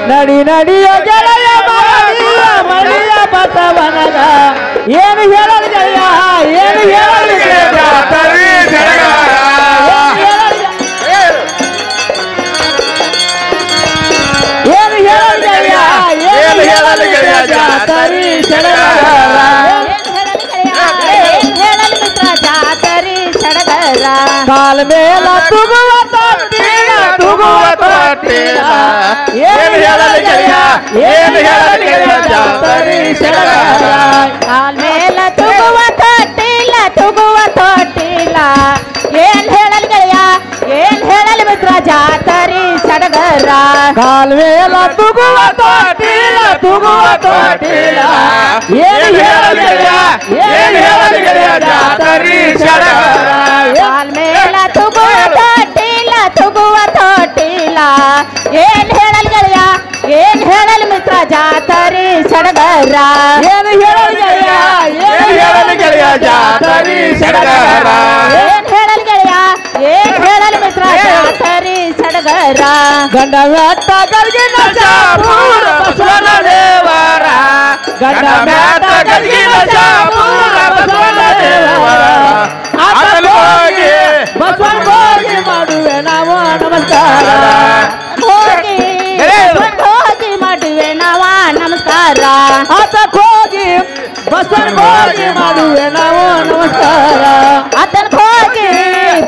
ನಡಿ ನಡಿಯ ಗೆಳೆಯ ಮಳಿಯ ಬಸವನಗ ಏನು ಹೇಳಲು ಗೆಳೆಯ ಏನು ಹೇಳಲು ಜಾತರಿ ಏನು ಹೇಳಲು ಗೆಳೆಯ ಏನು ಹೇಳಲು ಗೆಳೆಯ ಜಾತರಿ ಕಾಲ ಮೇಲ ತುಗುವ ತೊಟ್ಟಿಲ ಏನು ಹೇಳಲು ಗೆಳೆಯ ಏನು ಹೇಳಲು ಗೆಳೆಯ ಜಾತರಿ ಸಡಗರ ಕಾಲ ಮೇಲ ತುಗುವ ತೊಟ್ಟಿಲ ಏನ್ ಹೇಳಲು ಗೆಳೆಯ ಏನ್ ಹೇಳಲು ಮಿತ್ರ ಜಾತರಿ ಸಡಗರ ಕಾಲ ಮೇಲ ತುಗುವ ತೊಟ್ಟಿಲ ಏನು ಹೇಳಲು ಗೆಳೆಯ ಏನು ಹೇಳಲು ಗೆಳೆಯ ಜಾತರಿ ಸಡಗರ ಕಾಲ ಮೇಲ ತುಗುವ ತೊಟ್ಟಿಲ ಏನ್ ಹೇಳಲು ಗೆಳೆಯ ಏನ್ ಹೇಳಲು ಮಿತ್ರ ಜಾತರಿ ಸಡಗರ ಏನು ಹೇಳಲು ಗೆಳೆಯ ಏನು ಹೇಳಲು ಗೆಳೆಯ ಜಾತರಿ ಸಡಗರ ಏನ್ ಹೇಳಲು ಗೆಳೆಯ ಏನ್ ಹೇಳಲು ಮಿತ್ರ ಜಾತರಿ ಸಡಗರ ಗಂಡ ಮೆಟ್ಟ ಗರ್ಗಿನ ಶಾಪೂರ ಬಸವನ ದೇವರ ಗಂಡ ಮೆಟ್ಟ ಗರ್ಗಿನ ಶಾಪೂರ ಬಸವನ ದೇವರ ಆತಲು ಹೋಗಿ ಬಸವನ ಹೋಗಿ ಮಾಡುವೆ ನಾವು ನಮಸ್ಕಾರ ಹೋಗಿ ಮಾಡುವೆ ನಾವ ನಮಸ್ಕಾರ ಆತಕ್ಕೆ ಹೋಗಿ ಬಸವನ ಹೋಗಿ ಮಾಡುವೆ ನಾವು ನಮಸ್ಕಾರ ಆತನ ಹೋಗಿ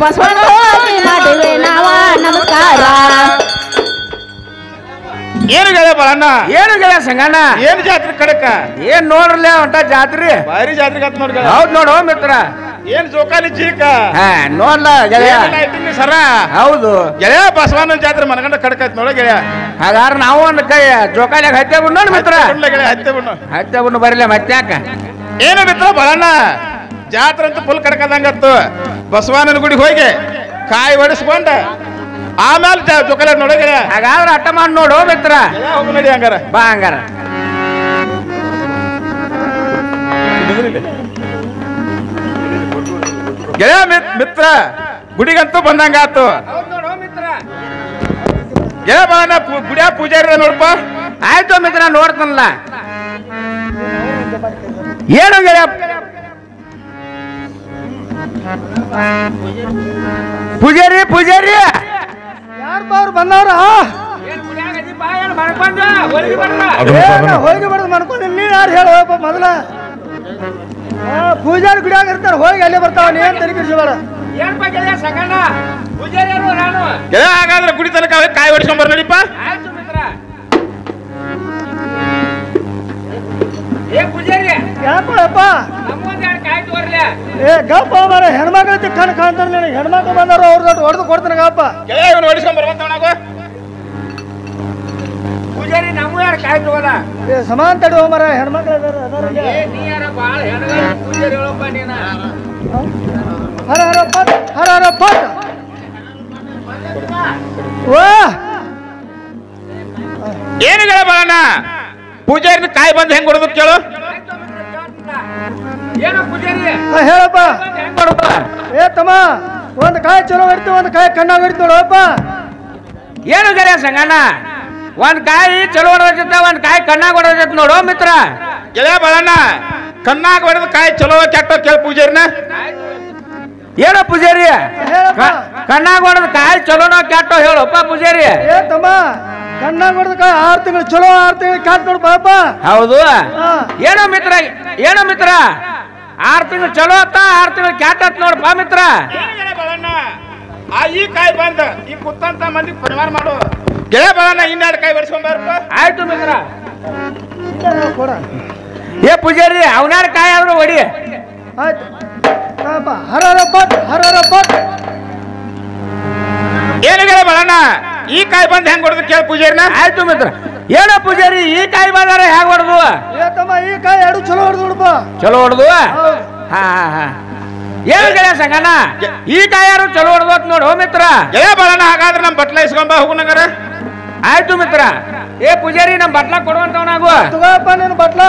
ಬಸವನ ಹೋಗಿ ಮಾಡುವೆ ನಾವ ನಮಸ್ಕಾರ ಏನು ಗೆಳೆಯ ಬಲಣ್ಣ ಏನು ಗೆಳೆಯ ಸಂಗಣ್ಣ ಏನು ಜಾತ್ರೆ ಕಡಕ ಏನ್ ನೋಡ್ರಲ್ಲ ಹೊಂಟ ಜಾತ್ರಿ ಭಾರಿ ಜಾತ್ರೆ ಆತ್ ನೋಡ್ ಹೌದ್ ನೋಡು ಮಿತ್ರ ಏನ್ ಜೋಕಾಲಿ ಚೀಕ ನೋಡ್ಲ ಗೆಳೆಯ ಸರ ಹೌದು ಗೆಳೆಯ ಬಸವನ ಜಾತ್ರೆ ಮನಗಂಡ ಕಡಕ ನೋಡ ಗೆಳೆಯ ಹಾಗಾರ ನಾವು ಒಂದು ಕೈ ಜೋಕಾಲಿಯಾಗ ಹತ್ತೆ ಬಿಡ್ ನೋಡಿ ಮಿತ್ರ ಗೆಳೆಯ ಹತ್ತೆ ಬಿಡು ಹತ್ತೆ ಬಿಡ್ ಬರಲ್ಲ ಮತ್ತ್ಯಾಕ ಏನು ಮಿತ್ರ ಬಲಣ್ಣ ಜಾತ್ರೆ ಅಂತ ಫುಲ್ ಕಡಕದಂಗತ್ತು ಬಸವನ ಗುಡಿಗೆ ಹೋಗಿ ಕಾಯಿ ಹೊಡಿಸ್ಕೊಂಡ ಆಮೇಲೆ ಜೋಕಾಲಿ ನೋಡ ಗೆಳೆಯ ಹಾಗಾದ್ರೆ ಅಟ್ಟ ಮಾಡಿ ನೋಡು ಮಿತ್ರ ಹೋಗಿ ನಡಿ ಹಂಗಾರ ಬಾ ಹಂಗಾರ ಗೆಳೆಯ ಮಿತ್ರ ಗುಡಿಗಂತೂ ಬಂದಂಗಾತು ಗೆಳೆಯ ಬಲಣ್ಣ ಗುಡಿಯ ಪೂಜಾರಿ ನೋಡಪ್ಪ ಆಯ್ತು ಮಿತ್ರ ನೋಡ್ತಾನಲ್ಲ ಏನು ಗೆಳೆಯ ಪೂಜಾರಿ ಪೂಜಾರಿ ಯಾರು ಬಂದವ್ರ ಹೋಗಿ ಬರೋದು ಮಾಡ್ಕೊಂಡು ನೀ ಯಾರು ಹೇಳಪ್ಪ ಮೊದಲ ಪೂಜಾರಿ ಗುಡಿಯಾಗ ಇರ್ತಾರೆ ಹೋಗಿ ಅಲ್ಲೇ ಬರ್ತಾವ ನೀ ಏನ್ ತಲೆಕೆಡಿಸಬೇಡ ಗೆಳೆಯ ಹಾಗಾದ್ರೆ ಗುಡಿ ತನಕ ಕಾಯಿ ಹೊಡಿಸ್ಕೊಂಡ್ ಬರ್ ನಡಿಪ್ಪ ಯಾಕಪ್ಪ ಏ ಗಪ್ಪ ಮರ ಹೆಣ್ಮಕ್ಳು ಕಣ್ ಕಾಣ್ತಾನೆ ನನಗೆ ಹೆಣ್ಮಕ್ಳು ಬಂದಾರ ಅವ್ರದ್ದು ಹೊಡೆದು ಕೊಡ್ತಾನೆ ಗಪ್ಪ ಗೆಳೆಯ ಇವನು ಹೊಡಿಸ್ಕೊಂಡ್ ಬರುವಂತವನಾಗೋ ಪೂಜಾರಿ ನಮ್ಮ ಯಾರು ಕಾಯಿ ತಗೋಲ್ಲ ಏ ಸಮಾನ ತಡಿ ಮರ ಹೆಣ್ಮಕ್ಳು ಅದಾರ ನೀ ಯಾರ ಬಾಳ ಹೆಣ್ಗಳ ಪೂಜಾರಿ ಹೇಳಪ್ಪ ನೀನ ಹರ ಹರ ಪಟ್ ಹರ ಹರ ಪಟ್ ಓ ಏನು ಗೆಳೆಯ ಬಲಣ್ಣ ಪೂಜಾರಿನ ಕಾಯಿ ಬಂದು ಹೆಂಗ್ ಹೊಡೆದು ಕೇಳು ಏನೋ ಪೂಜಾರಿ ಹೇಳಪ್ಪ ಹೆಂಗ್ ಕೊಡಪ್ಪ ಏ ತಮ್ಮ ಒಂದು ಕಾಯಿ ಚಲೋ ಹೊಡಿತು ಒಂದು ಕಾಯಿ ಕಣ್ಣಾಗ ಹೊಡಿತು ನೋಡಪ್ಪ ಏನು ಗೆಳೆಯ ಸಂಗಣ್ಣ ಒಂದ್ ಕಾಯಿ ಚಲೋ ಹೊಡೆದ ಒಂದ್ ಕಾಯಿ ಕಣ್ಣಾಗ ಹೊಡೆದ ನೋಡು ಮಿತ್ರ ಗೆಳೆಯ ಬಲಣ್ಣ ಕಣ್ಣಾಗ ಹೊಡೆದ ಕಾಯಿ ಚಲೋ ಕೆಟ್ಟ ಕೇಳು ಪೂಜಾರಿನ ಏನೋ ಪೂಜಾರಿ ಹೇಳಪ್ಪ ಕಣ್ಣಾಗ ಹೊಡೆದ ಕಾಯಿ ಚಲೋನೋ ಕೆಟ್ಟೋ ಹೇಳಪ್ಪ ಪೂಜಾರಿ ಏ ತಮ್ಮ ಕಣ್ಣಾಗ ಹೊಡೆದ ಕಾಯಿ 6 ತಿಂಗಳು ಚಲೋ 6 ತಿಂಗಳು ಕಾಟ್ ನೋಡು ಪಾಪ ಹೌದು ಏನೋ ಮಿತ್ರ 6 ತಿಂಗಳು ಚಲೋ ಅತ್ತ 6 ತಿಂಗಳು ಕ್ಯಾಟ್ ಆತ್ ನೋಡಪ್ಪ ಮಿತ್ರ ಬಲಣ್ಣ ಈ ಕಾಯಿ ಬಂದ ಈ ಕುತ್ತಂತ ಮಂದಿ ಪರಿವಾರ ಮಾಡು ಗೆಳೆಯ ಬಲಣ್ಣ ಇನ್ನೆರಡು ಕಾಯಿ ಹೊಡಿಸ್ಕೊಂಡ್ ಬಾರಪ್ಪ ಆಯ್ತು ಮಿತ್ರ ಕೊಡ ಏ ಪೂಜಾರಿ ಅವನಾರ ಕಾಯಿ ಆದ್ರೂ ಹೊಡಿ ಆಯ್ತು ಹರ ಹರ ಪಟ್ ಹರ ಹರ ಪಟ್ ಏನು ಗೆಳೆಯ ಬಲಣ್ಣ ಈ ಕಾಯಿ ಬಂದು ಹೆಂಗ್ ಹೊಡೆದು ಕೇಳು ಪೂಜಾರಿನ ಆಯ್ತು ಮಿತ್ರ ಏನೋ ಪೂಜಾರಿ ಈ ಕಾಯಿ ಬಂದಾರ ಹೇಗ್ ಹೊಡೆದು ಏ ತಮ್ಮ ಈ ಕಾಯಿ ಎರಡು ಚಲೋ ಹೊಡೆದು ನೋಡಪ್ಪ ಚಲೋ ಹೊಡೆದು ಹಾ ಏನು ಗೆಳೆಯ ಸಂಗಣ್ಣ ಈ ಕಾಯಿ ಯಾರು ಚಲೋ ಹೊಡೆದು ನೋಡು ಮಿತ್ರ ಗೆಳೆಯ ಬಲಣ್ಣ ಹಾಗಾದ್ರೆ ನಮ್ಮ ಬಟ್ಲ ಇಸ್ಕೊಂಬ ಹೋಗುನಂಗಾರ ಆಯ್ತು ಮಿತ್ರ ಏ ಪೂಜಾರಿ ನಮ್ ಬಟ್ಲ ಕೊಡುವಂತವನಾಗು ತಗೋಪ್ಪ ನೀನು ಬಟ್ಲ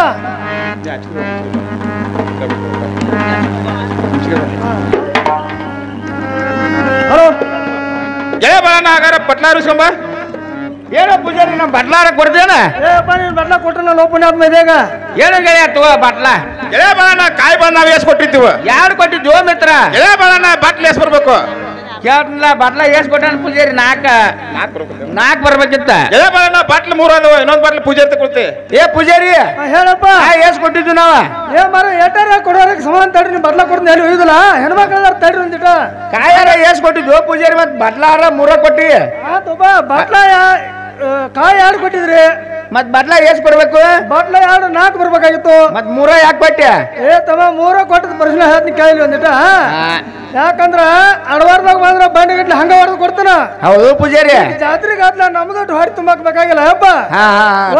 ಹಲೋ ಗೆಳೆಯ ಬಲಣ್ಣ ಹಾಗಾರ ಬಟ್ಲ ಇಸ್ಕೊಂಬ ಏನೋ ಪೂಜಾರಿ ನಮ್ಮ ಬಟ್ಲಾರ ಕೊಡ್ತೇನ ಏಪ್ಪ ನೀನು ಬಟ್ಲ ಕೊಟ್ಟನ ಲೋಪನಾತ್ಮ ಇದೀಗ ಏನು ಗೆಳೆಯ ತಗೋ ಬಟ್ಲ ಗೆಳೆಯ ಬಾಳಣ್ಣ ಕಾಯಿ ಬಂದ್ ನಾವ್ ಎಸ್ ಕೊಟ್ಟಿದ್ದೀವ ಯಾರು ಕೊಟ್ಟಿದ್ವು ಮಿತ್ರ ಗೆಳೆಯ ಬಾಳಣ್ಣ ಬಟ್ಲು ಎಸ್ ಬರ್ಬೇಕು ಕೇಳ್ತಿಲ್ಲ ಬಟ್ಲ ಎಷ್ಟ್ ಕೊಟ್ಟಾನ ಪೂಜಾರಿ ನಾಲ್ಕು ಬರ್ಬೇಕಿತ್ತ ಗೆಳೆಯ ಬಾಳಣ್ಣ ಬಟ್ಲು 3 ಅದಾವ ಇನ್ನೊಂದ್ ಬಟ್ಲು ಪೂಜೆ ಅಂತ ಕೊಡ್ತಿ ಏ ಪೂಜಾರಿ ಹೇಳಪ್ಪ ಎಷ್ಟ್ ಕೊಟ್ಟಿದ್ವು ನಾವ ಏ ಮರ ಏಟಾರ ಕೊಡೋರಕ್ಕೆ ಸಮಾನ ತಡ್ರಿ ನೀವು ಬಟ್ಲ ಕೊಡ್ತೀನಿ ಎಲ್ಲಿ ಒಯ್ದಿಲ್ಲ ಹೆಣ್ಮಕ್ಳ ತಡ್ರಿ ಒಂದಿಟ ಕಾಯಾರ ಎಷ್ಟ್ ಕೊಟ್ಟಿದ್ವು ಪೂಜಾರಿ ಮತ್ ಬಟ್ಲಾರ 3 ಕೊಟ್ಟಿ ಆತಪ್ಪ ಬಟ್ಲ ಕಾಯಿ 2 ಕೊಟ್ಟಿದ್ರಿ ಮತ್ ಬಟ್ಲ ಎಷ್ಟ್ ಕೊಡ್ಬೇಕು ಬಟ್ಲ 4 ಬರ್ಬೇಕಾಗಿತ್ತು ಮತ್ 3 ಯಾಕೆ ಕೊಟ್ಟೆ ಏ ತಮ್ಮ 3 ಕೊಟ್ಟದ ಪ್ರಶ್ನೆ ಹೇಳ್ತೀನಿ ಕೇಳಿ ಒಂದಿಟ ಯಾಕಂದ್ರ ಅಡವಾರದಾಗ ಬಂದ್ರ ಬಂಡಿ ಗಟ್ಲೆ ಹಂಗ ಹೊಡೆದು ಕೊಡ್ತಾನ ಹೌದು ಪೂಜಾರಿ ಜಾತ್ರೆಗೆ ಆತ್ಲ ನಮ್ದು ಹೊಡಿ ತುಂಬಾಕ್ ಬೇಕಾಗಿಲ್ಲ ಹಬ್ಬ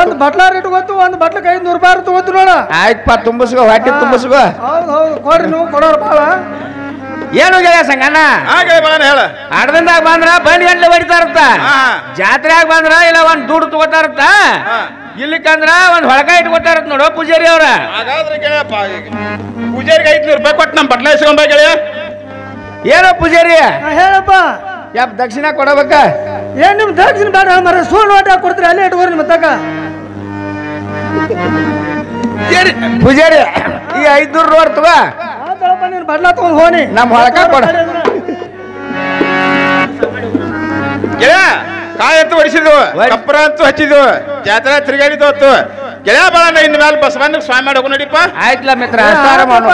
ಒಂದ್ ಬಟ್ಲ ರೇಟ್ ಗೊತ್ತು ಒಂದ್ ಬಟ್ಲಕ್ 500 ರೂಪಾಯಿ ತಗೋತು ನೋಡ ಆಯ್ತಪ್ಪ ತುಂಬಿಸ್ಕೋ ಹೊಟ್ಟೆ ತುಂಬಿಸ್ಕೋ ಹೌದು ಹೌದು ಕೊಡ್ರಿ ನೀವು ಕೊಡೋರು ಬಾಳ ಏನು ಗೆಳೆಯ ಸಂಗಣ್ಣ ಗೆಳೆಯ ಬಾಳಣ್ಣ ಹೇಳ ಅಡ್ದಂದಾಗ ಬಂದ್ರ ಬಂಡಿ ಗಂಟ್ಲೆ ಹೊಡಿತಾರತ್ತ ಜಾತ್ರೆಯಾಗ ಬಂದ್ರ ಇಲ್ಲ ಒಂದ್ ದುಡ್ಡು ತಗೋತಾರತ್ತ ಇಲ್ಲಿಕಂದ್ರ ಒಂದ್ ಹೊಳಕ ಇಟ್ಕೋತಾರತ್ ನೋಡು ಪೂಜಾರಿ ಅವ್ರ ಹಾಗಾದ್ರೆ ಗೆಳೆಯಪ್ಪ ಪೂಜಾರಿಗೆ 500 ರೂಪಾಯಿ ಕೊಟ್ಟು ನಮ್ಮ ಬಟ್ಲ ಇಸ್ಕೊಂಡ್ ಬಾ ಗೆಳೆಯ ಏನೋ ಪೂಜಾರಿ ಹೇಳಪ್ಪ ಯಾಪ್ ದಕ್ಷಿಣ ಕೊಡಬೇಕ ಏನ್ ನಿಮ್ ದಕ್ಷಿಣ ಬೇಡ ಮರ ಸುಳ್ಳು ನೋಟ ಕೊಡ್ತೀರಿ ಅಲ್ಲೇ ಇಟ್ಕೋರಿ ನಿಮ್ಮ ತಕ ಪೂಜಾರಿ ಈ 500 ರೂಪಾಯಿ ತಗೋ ಆತಳಪ್ಪ ನೀನು ಬಟ್ಲ ತಗೊಂಡ್ ಹೋನಿ ನಮ್ ಹೊಳಕ ಕೊಡ ಗೆಳೆಯ ಕಾಯಿ ಅಂತೂ ಹೊಡಿಸಿದ್ವು ಕಪ್ಪರ ಅಂತೂ ಹಚ್ಚಿದ್ವು ಜಾತ್ರೆ ತಿರುಗಾಡಿದ್ವು ಗೆಳೆಯ ಬಾಳಣ್ಣ ಇನ್ ಮೇಲೆ ಬಸವಣ್ಣ ಸ್ವಾಮಿ ಮಾಡೋಕು ನಡಿಪ್ಪ ಆಯ್ತಲ್ಲ ಮಿತ್ರ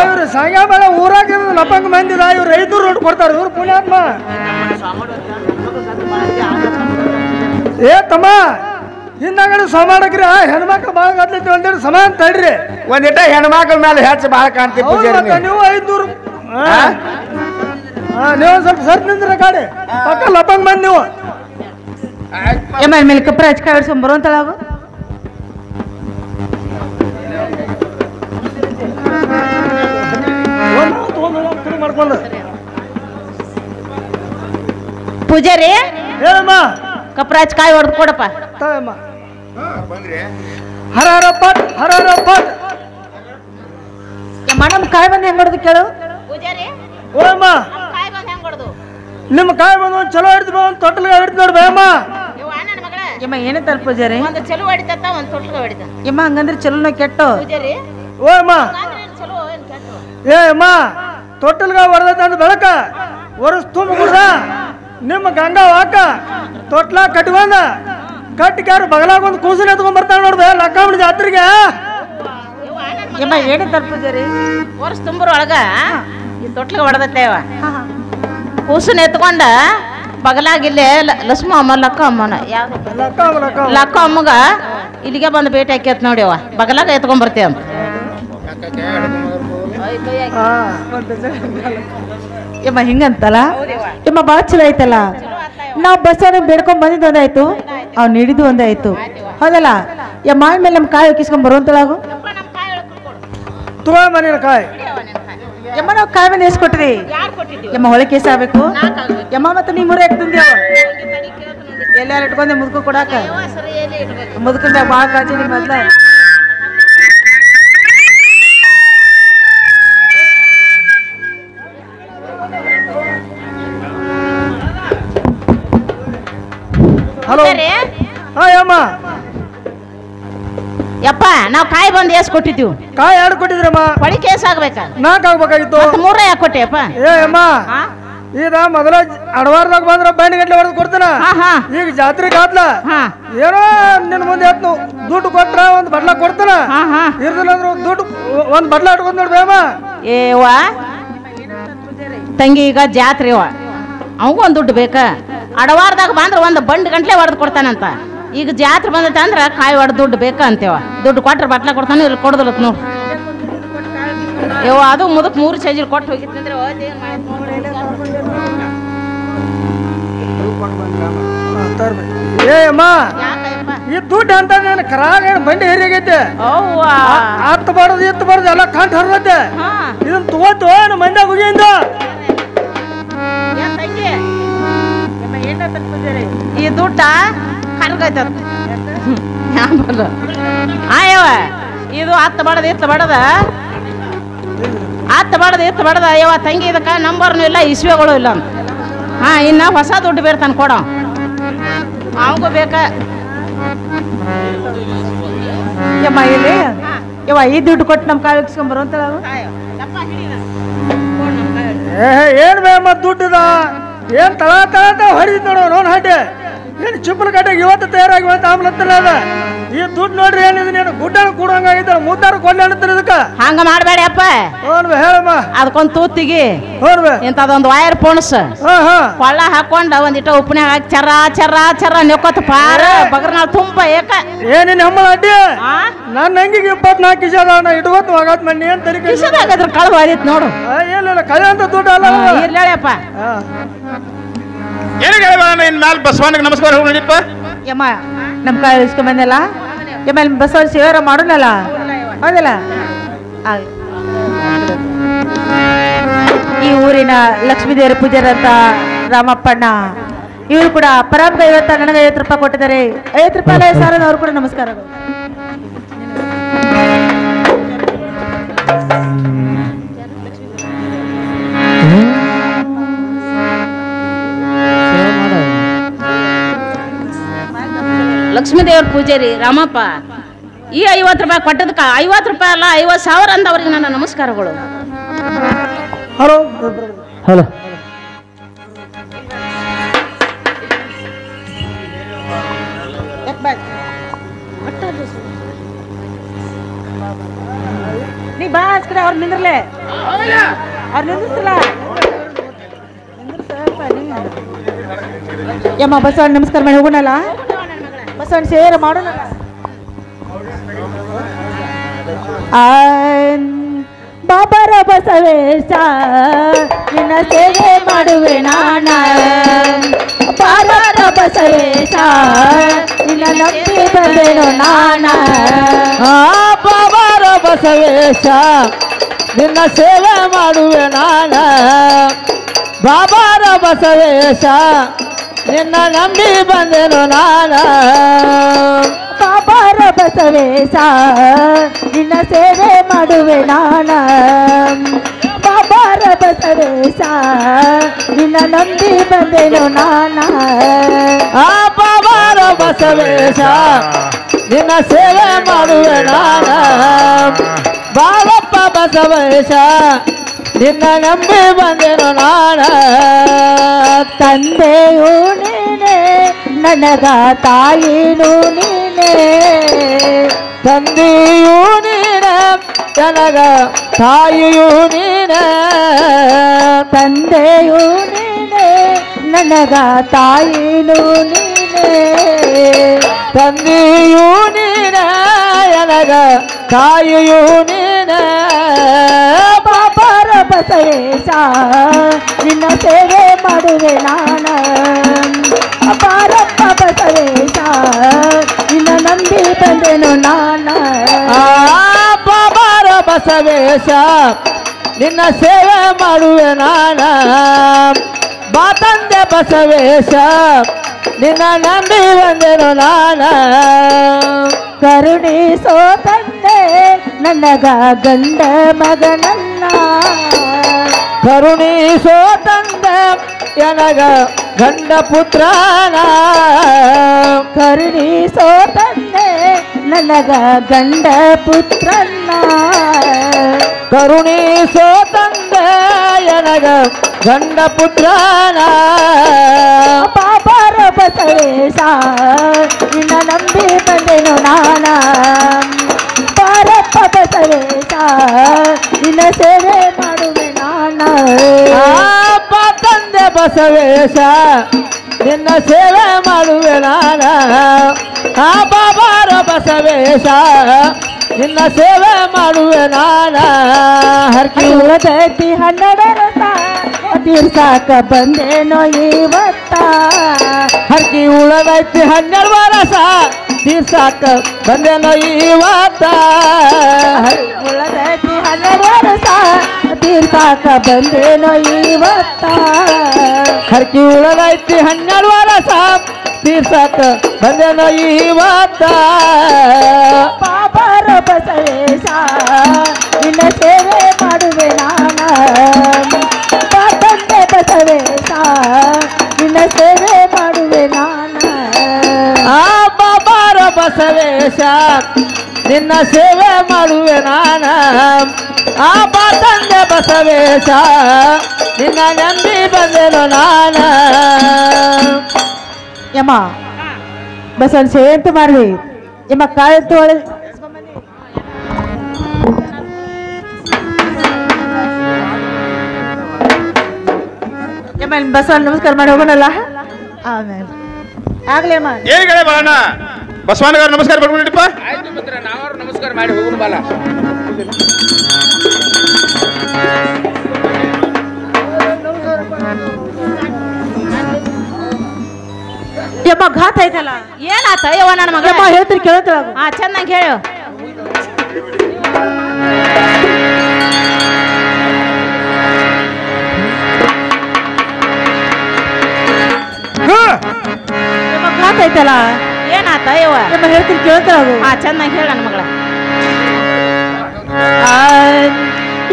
ಇವ್ರು ಸಂಘ ಬೇಡ ಊರಾಗ ಲಪಂಗ ಮಂದಿದ ಇವ್ರು 500 ರೋಡ್ ಕೊಡ್ತಾರ ಇವ್ರು ಪುಣ್ಯಾತ್ಮ ಏ ತಮ್ಮ ಹಿಂದಾಗಡೆ ಸಮಾಡಕ್ರಿ ಹೆಣ್ಮಕ್ಳು ಬಾಳ ಗದ್ಲೈತಿ ಒಂದೇನು ಸಮಾನ ತಡ್ರಿ ಒಂದಿಟ ಹೆಣ್ಮಕ್ಳ ಮೇಲೆ ಹೆಚ್ಚು ಬಾಳ ಕಾಣ್ತೀವಿ ಪೂಜಾರಿ ನೀವು 500 ನೀವು ಸ್ವಲ್ಪ ಸರ್ತ್ ನಿಂದ್ರ ಗಾಡಿ ಪಕ್ಕ ಲಪಂಗ್ ಬಂದ್ ನೀವು ಮೇಲೆ ಕಪ್ರ ಹಚ್ಕಾಯಿ ಹೊಡ್ಸ್ಕೊಂಡ್ ಬರುವಂತಳಾಗು ಮಾಡ್ಕೊಂಡು ಪೂಜಾರಿ ಹೇಳಮ್ಮ ಕಪ್ರ ಹಚ್ಕಾಯಿ ಹೊಡೆದು ಕೊಡಪ್ಪ ತಾಯಮ್ಮ ಹರ ಪಟ್ ಮೇಡಮ್ ಕಾಯಿ ಬಂದು ಹೆಂಗ್ ಹೊಡೆದು ಕೇಳು ಓಯಮ್ಮ ನಿಮ್ಮ ಕಾಯಿ ಬಂದು ಒಂದು ಚಲೋ ಹಿಡಿದು ಒಂದು ತೊಟ್ಟಲ್ಗ ಹಿಡಿದು ನೋಡಿ ಬೇಯಮ್ಮ ಏನಂತಾರ ಪೂಜಾರಿ ಒಂದು ಚಲೋ ಹೊಡಿತತ್ತ ಒಂದು ತೊಟ್ಲಗ ಹೊಡಿತ ಯಮ್ಮ ಹಂಗಂದ್ರೆ ಚಲೋನ ಕೆಟ್ಟು ಪೂಜಾರಿ ಓಯಮ್ಮ ಚಲೋ ಏನು ಕೆಟ್ಟು ಏ ಅಮ್ಮ ತೊಟ್ಟಲ್ಗ ಹೊಡೆದೈತೆ ಅಂದ ಬೆಳಕ ವರ್ಷ ತುಂಬ ಕುಡ್ದ ನಿಮ್ಮ ಗಂಗಾ ವಾಕ ತೊಟ್ಲ ಕಟ್ಕೊಂಡ ಕಟ್ಟಿಕ್ಯಾರು ಬಗಲಾಗ ಒಂದು ಕೂಸು ಎತ್ಕೊಂಡ್ ಬರ್ತಾಳೆ ನೋಡ್ಬೇ ಲಕ್ಕಮ್ಮನ ಜಾತ್ರೆಗೆ ಯಮ್ಮ ಏನಂತಾರ ಪೂಜಾರಿ ವರ್ಷ ತುಂಬರೊಳಗ ಈ ತೊಟ್ಲಗ ಹೊಡೆದತ್ತೇವ ಕೂಸನ್ ಎತ್ಕೊಂಡ ಬಗಲಾಗಿಲ್ಲೇ ಲಕ್ಷ್ಮ ಅಮ್ಮ ಲಕ್ಕ ಅಮ್ಮನ ಲಕ್ಕ ಅಮ್ಮಗ ಇಲ್ಲಿಗೆ ಬಂದು ಭೇಟಿ ಹಾಕ್ಯತ್ ನೋಡ್ಯವ ಬಗಲಾಗ ಎತ್ಕೊಂಡ್ ಬರ್ತೇವ ಅಂತ ಯಮ್ಮ ಹಿಂಗಂತಲ್ಲ ಯಮ್ಮ ಬಾಳ ಚಲೋ ಐತಲ್ಲ ನಾವ್ ಬಸ್ಸನ್ನ ಬೇಡ್ಕೊಂಡ್ ಬಂದಿದ್ದು ಒಂದಾಯ್ತು ಅವ್ನು ನೀಡಿದ್ದು ಒಂದಾಯ್ತು ಹೌದಲ್ಲ ಯಮ್ಮ ಮೇಲೆ ನಮ್ ಕಾಯಿ ಹಾಕಿಸ್ಕೊಂಡ್ ಬರುವಂತಳಾಗು ತಗೋ ಮನೇನ ಕಾಯಿ ಯಮ್ಮ ನಾವು ಕಾಯಿ ಮೇಲೆ ಎಷ್ಟು ಕೊಟ್ರಿ ಯಮ್ಮ ಹೊಳೆ ಕೇಸ ಆಗ್ಬೇಕು ಯಮ್ಮ ಮತ್ತೆ ನೀ ಮೂರ ಯಾಕೆ ತಂದೇವ ಎಲ್ಲಾರು ಇಟ್ಕೊಂಡೆ ಮುದ್ಕು ಕೊಡಾಕ ಮುದ್ಕೊಂಡ ಬಾಳ ಕಾಜಿ ನಿಮ್ಮ ಮೊದ್ಲ ಹಲೋ ಅಮ್ಮ ಯಪ್ಪ ನಾವು ಕಾಯಿ ಬಂದು ಎಷ್ಟು ಕೊಟ್ಟಿದ್ದೀವಿ ಕಾಯಿ 2 ಕೊಟ್ಟಿದ್ರಮ್ಮ ಹೊಳಿ ಕೇಸ್ ಆಗ್ಬೇಕ 4 ಆಗ್ಬೇಕಾಗಿತ್ತು 3 ಯಾಕೆ ಕೊಟ್ಟೆಯಪ್ಪ ಏ ಅಮ್ಮ ಈಗ ಮೊದಲ ಅಡವಾರದಾಗ ಬಂದ್ರ ಬಂಡಿ ಗಂಟೆ ಹೊಡೆದು ಕೊಡ್ತಾನ ಈಗ ಜಾತ್ರೆಗೆ ಆತ್ಲ ಏನೋ ನಿನ್ನ ಮುಂದೆ ಆತ್ನು ದುಡ್ಡು ಕೊಟ್ರ ಒಂದ್ ಬಟ್ಲ ಕೊಡ್ತಾನ ಇರ್ದಿಲ್ಲ ಅಂದ್ರ ದುಡ್ಡು ಒಂದ್ ಬಟ್ಲ ಇಟ್ಕೊಂಡ್ ನೋಡ್ಬೇಮ್ಮ ಏವ ತಂಗಿ ಈಗ ಜಾತ್ರೆ ಅವಂಗ ಒಂದ್ ದುಡ್ಡು ಬೇಕ ಅಡವಾರದಾಗ ಬಂದ್ರ ಒಂದು ಬಂಡ್ ಗಂಟ್ಲೆ ಹೊಡೆದು ಕೊಡ್ತಾನಂತ ಈಗ ಜಾತ್ರೆ ಬಂದೈತೆ ಅಂದ್ರ ಕಾಯಿ ಹೊಡೆದು ದುಡ್ಡು ಬೇಕ ಅಂತೇವ ದುಡ್ಡು ಕೊಟ್ರೆ ಬಟ್ಲ ಕೊಡ್ತಾನೆ ಇಲ್ಲಿ ಕೊಡದಲ್ಲ ನೋಡು ಯವ್ವ ಅದು ಮುದಕ್ 3 ಚೇಜಿಲ್ ಕೊಟ್ಟು ಹೋಗಿತ್ತಂದ್ರೆ ಏ ಅಮ್ಮ ಈ ದುಡ್ಡು ಅಂತ ಕರಾಗ ಬಂಡಿ ಹೇರಿಗೈತೆ ಹತ್ತು ಬರೋದು ಇತ್ತು ಬರೋದು ಎಲ್ಲ ಕಂಡು ಹರಿದೈತೆ ಇದನ್ನ ತಗೋತು ನಮ್ಮ ಮಂಡ್ಯಾಗ ಹೋಗಿಂದ ಈ ದುಡ್ಡ ಕರ್ಗೈತ ಆಯವ ಇದು ಹತ್ತು ಬಡದ ಇತ್ತು ಬಡದ ಎತ್ತು ಬಡದ ಯವ ತಂಗಿ ಇದಕ್ಕ ನಂಬರ್ನು ಇಲ್ಲ ಇಸ್ವೆಗಳು ಇಲ್ಲ ಅಂತ ಇನ್ನ ಹೊಸ ದುಡ್ಡು ಬೇಡ್ತಾನೆ ಕೊಡೋ ಅವಂಗೂ ಬೇಕ ಯಮ್ಮ ಇಲ್ಲಿ ಯವ್ವ ಈ ದುಡ್ಡು ಕೊಟ್ಟು ನಮ್ಮ ಕಾಯಿ ಇಸ್ಕೊಂಡ್ ಬರುವಂತ ಏನ್ ಬೇ ಮತ್ ದುಡ್ಡಿದ ಏನ್ ತಳ ಹೊಡಿದ್ ನೋಡು ನೋನ್ ಹಡ್ಡೆ ಏನ್ ಚಿಪ್ಪಲ ಕಡೆಗೆ ಇವತ್ತು ತಯಾರಾಗಿ ಇವತ್ತು ಆಮ್ಲತ್ತಿಲ್ಲ ಅದ ಈ ದುಡ್ಡು ನೋಡ್ರಿ ಏನಿದೆ ನೀನು ಗುಡ್ಡಾಣ ಕೂಡಂಗಾಗಿದ್ದಾರ ಮುದ್ದಾರ ಕೊಲ್ಲಿ ಅನ್ನತ್ತರ ಇದಕ್ಕ ಹಂಗ ಮಾಡ್ಬೇಡಿ ಅಪ್ಪ ಹೋನ್ಬೆ ಹೇಳಮ್ಮ ಅದಕ್ಕೊಂದ್ ತೂತಿಗಿ ಹೋನ್ಬೆ ಇಂಥದೊಂದು ವೈರ್ ಪೋಣಸ್ ಕೊಳ್ಳ ಹಾಕೊಂಡ ಒಂದಿಟ ಉಪ್ಪನ್ಯಾಗ ಹಾಕಿ ಚರ ಚರ ಚರ ನೆಕ್ಕೋತ ಪಾರ ಬಗರ್ನಾಳ್ ತುಂಬ ಏಕ ಏನಿನ್ ಹಮ್ಮಳ ಅಡ್ಡಿ ನನ್ನ ಹಂಗಿಗೆ 24 ಕಿಶ ಅದ ಇಟ್ಕೋತ ಹೋಗತ್ ಮಣ್ಣಿ ಏನ್ ತಲೆ ಕಿಶದಾಗದ್ರ ಕಳ್ದು ಹೋದಿತ್ ನೋಡು ಏನಿಲ್ಲ ಕಳೆ ಅಂತ ದುಡ್ಡು ಅಲ್ಲ ಇರ್ಲೇಳಪ್ಪ ಏನು ಹೇಳಬಾರ ಇನ್ ಮ್ಯಾಲ ಬಸವನಿಗೆ ನಮಸ್ಕಾರ ಹೋಗಿ ನಡಿಪ್ಪ ಯಮ್ಮ ನಮ್ಮ ಕಾಯಿ ಇಸ್ಕೊಂಡ್ ಬಂದಲ್ಲ ಯಮ್ಮ ಇಲ್ಲಿ ಬಸವನ ಸೇವಾರ ಮಾಡೋಣಲ್ಲ ಹೌದಲ್ಲ ಈ ಊರಿನ ಲಕ್ಷ್ಮೀ ದೇವರ ಪೂಜಾರಂತ ರಾಮಪ್ಪಣ್ಣ ಇವರು ಕೂಡ ಪರಾಮ್ಗ 50 ನನಗೆ 50 ರೂಪಾಯಿ ಕೊಟ್ಟಿದ್ದಾರೆ 50 ರೂಪಾಯಿ ಸಾರ ಅವ್ರು ಕೂಡ ನಮಸ್ಕಾರಗಳು ಲಕ್ಷ್ಮೀ ದೇವ್ರ ಪೂಜಾರಿ ರಾಮಪ್ಪ ಈ 50 ರೂಪಾಯಿ ಕೊಟ್ಟದಕ್ಕ 50 ರೂಪಾಯಿ ಅಲ್ಲ 50,000 ಅಂದವ್ರಿಗೆ ನನ್ನ ನಮಸ್ಕಾರಗಳು. ಹಲೋ ಹಲೋ ನೀ ಬಾ ಆಚ ಕಡೆ ಅವ್ರು ನಿಂದ್ರಲೆ ಅವ್ರು ನಿಂದಿಸ್ತಿಲ್ಲ ಯಮ್ಮ ಬಸವಣ್ಣ ನಮಸ್ಕಾರ ಮಾಡಿ ಹೋಗೋಣಲ್ಲ ಬಸವಣ್ಣ ಸೇರ ಮಾಡೋಣ ಬಾಬರ ಬಸವೇಶ ನಿನ್ನ ಸೇವೆ ಮಾಡುವೆ ನಾನ ಬಾಬರ ಬಸವೇಶ ನಿನ್ನ ನಂಬಿ ಬಂದೇನು ನಾನ ಬಾಬಾರ ಬಸವೇಶ ನಿನ್ನ ಸೇವೆ ಮಾಡುವೆ ನಾನ ಬಾಬಾರ ಬಸವೇಶ ನಿನ್ನ ನಂಬಿ ಬಂದೆನು ನಾನ ಬಾಬಾರ ಬಸವೇಶ ನಿನ್ನ ಸೇವೆ ಮಾಡುವೆ ನಾನ ಬಾಬಾರ ಬಸವೇಶ ನಿನ್ನ ನಂಬಿ ಬಂದೆನು ನಾನ ಬಾಬಾರ ಬಸವೇಶ ನಿನ್ನ ಸೇವೆ ಮಾಡುವೆ ನಾನ ಬಾಬಪ್ಪ ಬಸವೇಶ ನಿನ್ನ ನಂಬಿ ಬಂದೆನು ನಾನ ತಂದೆಯು ನೀನೆ ನನಗ ತಾಯಿನೂ ನೀನೆ ತಂದೆಯೂ ನೀನ ನನಗ ತಾಯಿಯೂ ನೀನ ತಂದೆಯು ನೀನೆ ನನಗ ತಾಯಿನೂ ನೀನೆ ತಂದೆಯೂ ನೀನ ನನಗ ತಾಯಿಯೂ ನೀನ ಬಾಬಾರ ಬಸವೇಶ ನಿನ್ನ ಸೇವೆ ಮಾಡುವೆ ನಾನ ಬಾರಪ್ಪ ಬಸವೇಶ ನಿನ್ನ ನಂಬಿ ಬಂದೆನು ನಾನ ಬಾಬಾರ ಬಸವೇಶ ನಿನ್ನ ಸೇವೆ ಮಾಡುವೆ ನಾನ ಬಾ ತಂದೆ ಬಸವೇಶ ನಿನ್ನ ನಂಬಿ ಬಂದೆನು ನಾನ ಕರುಣಿಸೋ ತಂದೆ ನನಗ ಗಂಡ ಮಗನನ್ನ ಕರುಣಿಸೋ ತಂದೆ ನನಗ ಗಂಡ ಪುತ್ರನ ಕರುಣಿಸೋ ತಂದೆ ನನಗ ಗಂಡ ಪುತ್ರನ್ನ ಕರುಣಿಸೋ ತಂದೆ ನನಗ ಗಂಡ ಪುತ್ರನ ಬಾಬಾರ ಬಸವೇಶ ನಿನ್ನ ನಂಬಿ ಬಂದೆನು ನಾನ ಬಾರಪ್ಪ ಬಸವೇಶ ನಿನ್ನ ಸೇವೆ ಮಾಡುವೆ ನಾನ ತಂದೆ ಬಸವೇಶ ನಿನ್ನ ಸೇವೆ ಮಾಡುವೆ ನಾನ ಬಾಬಾರ ಬಸವೇಶ ನಿನ್ನ ಸೇವೆ ಮಾಡುವೆ ನಾನ ಹರ್ಕಿ ಉಳದೈತಿ 12 ರಥ ತೀರ್ಸಾಕ ಬಂದೇನೋ ಇವತ್ತ ಹರ್ಕಿ ಉಳದೈತಿ 12 ವರ್ಷ ತೀರ್ಸಾಕ ಬಂದೇನೋ ಇವತ್ತ ಉಳದೈತಿ 12 ವರ್ಷ ತೀರ್ಸಾಕ ಬಂದೇನೋ ಇವತ್ತ ಹರ್ಕಿ ಉಳದೈತಿ 12 ವರ್ಷ ತೀರ್ಸಾಕ ಬಂದೇನೋ ಇವತ್ತ ಬಾಬಾರ ಬಸವೇಶ ನಿನ್ನ ಸೇವೆ ಮಾಡುವೆ ನಾನ ತಂದೆ ಬಸವೇಶ ನಿನ್ನ ಸೇವೆ ಮಾಡುವೆ ನಾನ ಬಾಬಾರ ಬಸವೇಶ ನಿನ್ನ ಸೇವೆ ಮಾಡುವೆ ನಾನ ಆ ತಂದೆ ಬಸವೇಶ ನಿನ್ನ ನಂಬಿ ಬಂದೆನು ನಾನ ಯಮ್ಮ ಬಸವನ್ ಸೇವೆ ಅಂತ ಮಾಡ್ರಿ ಯಮ್ಮ ಕಾಯಿ ತೊಳೆ ಯಮ್ಮ ಬಸವನ್ ನಮಸ್ಕಾರ ಮಾಡಿ ಹೋಗೋಣಲ್ಲ ಆಮೇಲೆ ಆಗ್ಲೇ ಅಮ್ಮ ಏನ್ ಬಾಳಣ್ಣ ಬಸವಣ್ಣಗಾರ ನಮಸ್ಕಾರ ಮಾಡ್ಕೊಂಡಿಪ್ಪ ಆಯ್ತು ಮಿತ್ರ ನಾವ್ರು ನಮಸ್ಕಾರ ಮಾಡಿ ಹೋಗೋಣ ಬಾಲ ಯಮ್ಮ ಘಾತ ಐತಲ್ಲ ಏನಾತ ಯವ್ವ ನನ್ನ ಮಗ ಯಮ್ಮ ಹೇಳ್ತೀರಿ ಕೇಳ್ತಾಳ ಹಾ ಚೆನ್ನಾಗಿ ಹೇಳು ಯಮ್ಮ ಘಾತ ಐತಲ್ಲ ಏನಾತ ಯವ್ವ ಯಮ್ಮ ಹೇಳ್ತೀರಿ ಕೇಳ್ತಾಳ ಹಾ ಚೆನ್ನಾಗಿ ಹೇಳ ನನ್ನ ಮಗಳ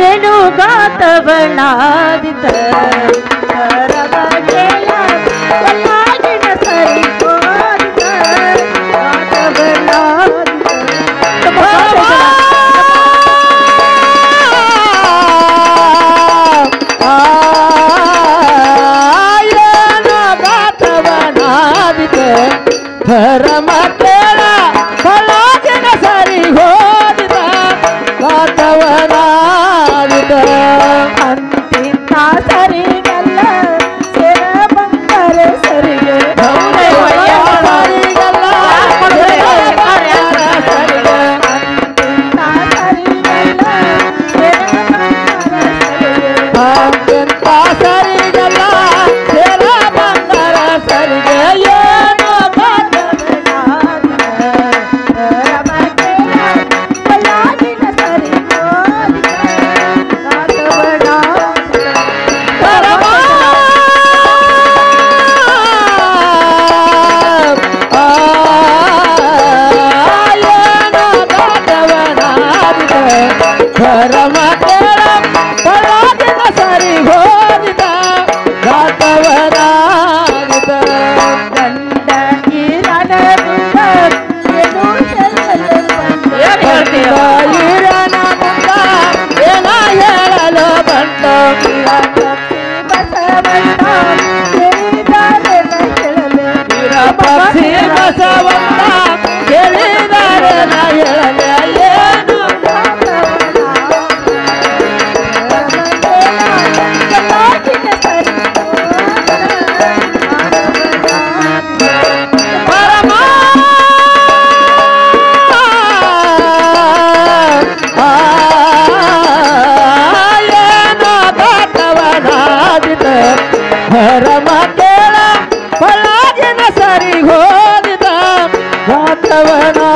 ಏನು ಗಾತವನಾದಿತ ಸರಿ ಧರ್ಮ ಕೇಳ ಫಲಾಜಿನ ಸರಿ ಹೋದಿದ ವಾತವನಾದಿದ ಅಂತಿಂತ ಸರಿಗಲ್ಲ ಸೇರ ಬಂಗಾರ ಸರಿಗೆ ಧರ್ಮ ಕೇಳ ಫಲಾಜಿನ ಸರಿ ಹೋದಿದ ವಾತವನಾದಿದ ಗಂಡ ಈರನ ಏನು ಈರನ ಮುಂದ ಏನ ಹೇಳಲು ಬಂತ ಪಕ್ಷಿ ಬಸವಣ್ಣ ಕೇಳಿದರೆ ನಾ ಹೇಳಲೆ ಏನು ಪರಮ ಏನೋ ಘಾತವನಾದಿತ ಧರ್ಮ ಕೇಳ ಫಲಾಜಿನ ಸರಿ ಹೋದಿದ ವಾತವನಾದಿತ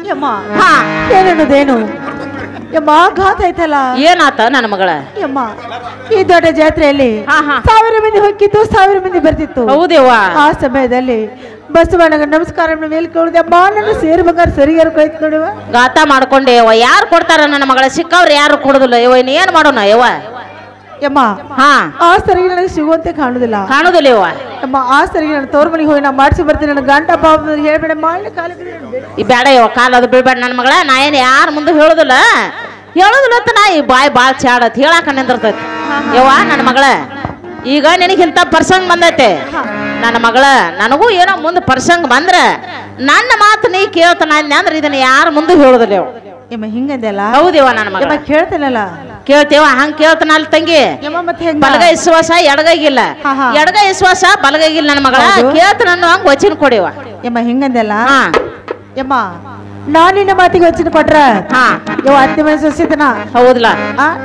ಯಮ್ಮ ಹಾ ಏನನ್ನೋದೇನು ಯಮ್ಮ ಘಾತ ಐತಲ್ಲ ಏನಾತ ನನ್ನ ಮಗಳ ಯಮ್ಮ ಈ ದೊಡ್ಡ ಜಾತ್ರೆಯಲ್ಲಿ ಹಾ, ಹಾ. 1000 ಮಂದಿ ಹೊಕ್ಕಿತ್ತು 1000 ಮಂದಿ ಬರ್ತಿತ್ತು ಹೌದೇವ್ವ ಆ ಸಮಯದಲ್ಲಿ ಬಸವಣ್ಣಗ ನಮಸ್ಕಾರ ಮೇಲೆ ಕೇಳಿದೆ ಅಮ್ಮ ನನ್ನ ಸೇರು ಬಂಗಾರ ಸರಿಗಾರ ಕೈತ್ ನೋಡುವ ಗಾತ ಮಾಡ್ಕೊಂಡೆ ಯವ್ವ ಯಾರು ಕೊಡ್ತಾರ ನನ್ನ ಮಗಳ ಸಿಕ್ಕವ್ರು ಯಾರು ಕೊಡುದಿಲ್ಲ ಯವ್ವ ಇನ್ನು ಏನ್ ಮಾಡೋಣ ಯವ್ವ ಯಮ್ಮ ಹಾ ಆ ಸರಿಗೆ ನನಗೆ ಸಿಗುವಂತೆ ಕಾಣುದಿಲ್ಲ ಕಾಣುದಿಲ್ಲ ಯವ್ವ ಯಮ್ಮ ಆ ಸರಿಗೆ ನಾನು ತೋರ್ ಮನೆಗೆ ಹೋಗಿ ನಾ ಮಾಡಿಸಿ ಬರ್ತೀನಿ ನನ್ನ ಗಂಟ ಪಾಪ ಹೇಳ್ಬೇಡ ಮಾಡಿ ಕಾಲ ಈ ಬೇಡ ಯವ್ವ ಕಾಲ ಅದು ಬೀಳ್ಬೇಡ ನನ್ನ ಮಗಳ ನಾ ಏನ್ ಯಾರ ಮುಂದೆ ಹೇಳುದಿಲ್ಲ ಅಂತ ನಾ ಈ ಬಾಯ್ ಬಾಳ್ ಚಾಡತ್ ಹೇಳಾಕ ನಿಂದಿರ್ತೈತಿ ಯವ್ವ ನನ್ನ ಮಗಳ ಈಗ ನಿನಗಿಂತ ಪರ್ಸಂಗ್ ಬಂದೈತೆ ನನ್ನ ಮಗಳ ನನಗೂ ಏನೋ ಮುಂದೆ ಪರ್ಸಂಗ್ ಬಂದ್ರ ನನ್ನ ಮಾತು ನೀ ಕೇಳ್ತಾನ ಅಂದ್ರೆ ಇದನ್ನ ಯಾರ ಮುಂದೆ ಹೇಳುದಿಲ್ಲ ಯವ್ವ ಯಮ್ಮ ಹಿಂಗಂದೆಲ್ಲ ಹೌದೇವ ನನ್ನ ಮಗಳ ಯಮ್ಮ ಕೇಳ್ತೇನಲ್ಲ ಕೇಳ್ತೇವ ಹಂಗ ಕೇಳ್ತಾನ ಅಲ್ಲಿ ತಂಗಿ ಯಮ್ಮ ಮತ್ತೆ ಹೆಂಗ ಬಲಗೈ ವಿಶ್ವಾಸ ಎಡಗೈಗಿಲ್ಲ ಹಾ, ಹಾ. ಎಡಗೈ ವಿಶ್ವಾಸ ಬಲಗೈಗಿಲ್ಲ ನನ್ನ ಮಗಳ ಹೌದು. ಕೇಳ್ತಾನ ಹಂಗ ವಚನ ಕೊಡಿವ ಯಮ್ಮ ಹಿಂಗಂದೆಲ್ಲ ಹಾ ಯಮ್ಮ ನಾನ್ ನಿನ್ನ ಮಾತಿಗೆ ವಚನ ಕೊಟ್ರ ಹಾ ಯವ್ವ ಅತ್ತೆ ಮನೆ ಸೊಸಿತನ ಹೌದಲ್ಲ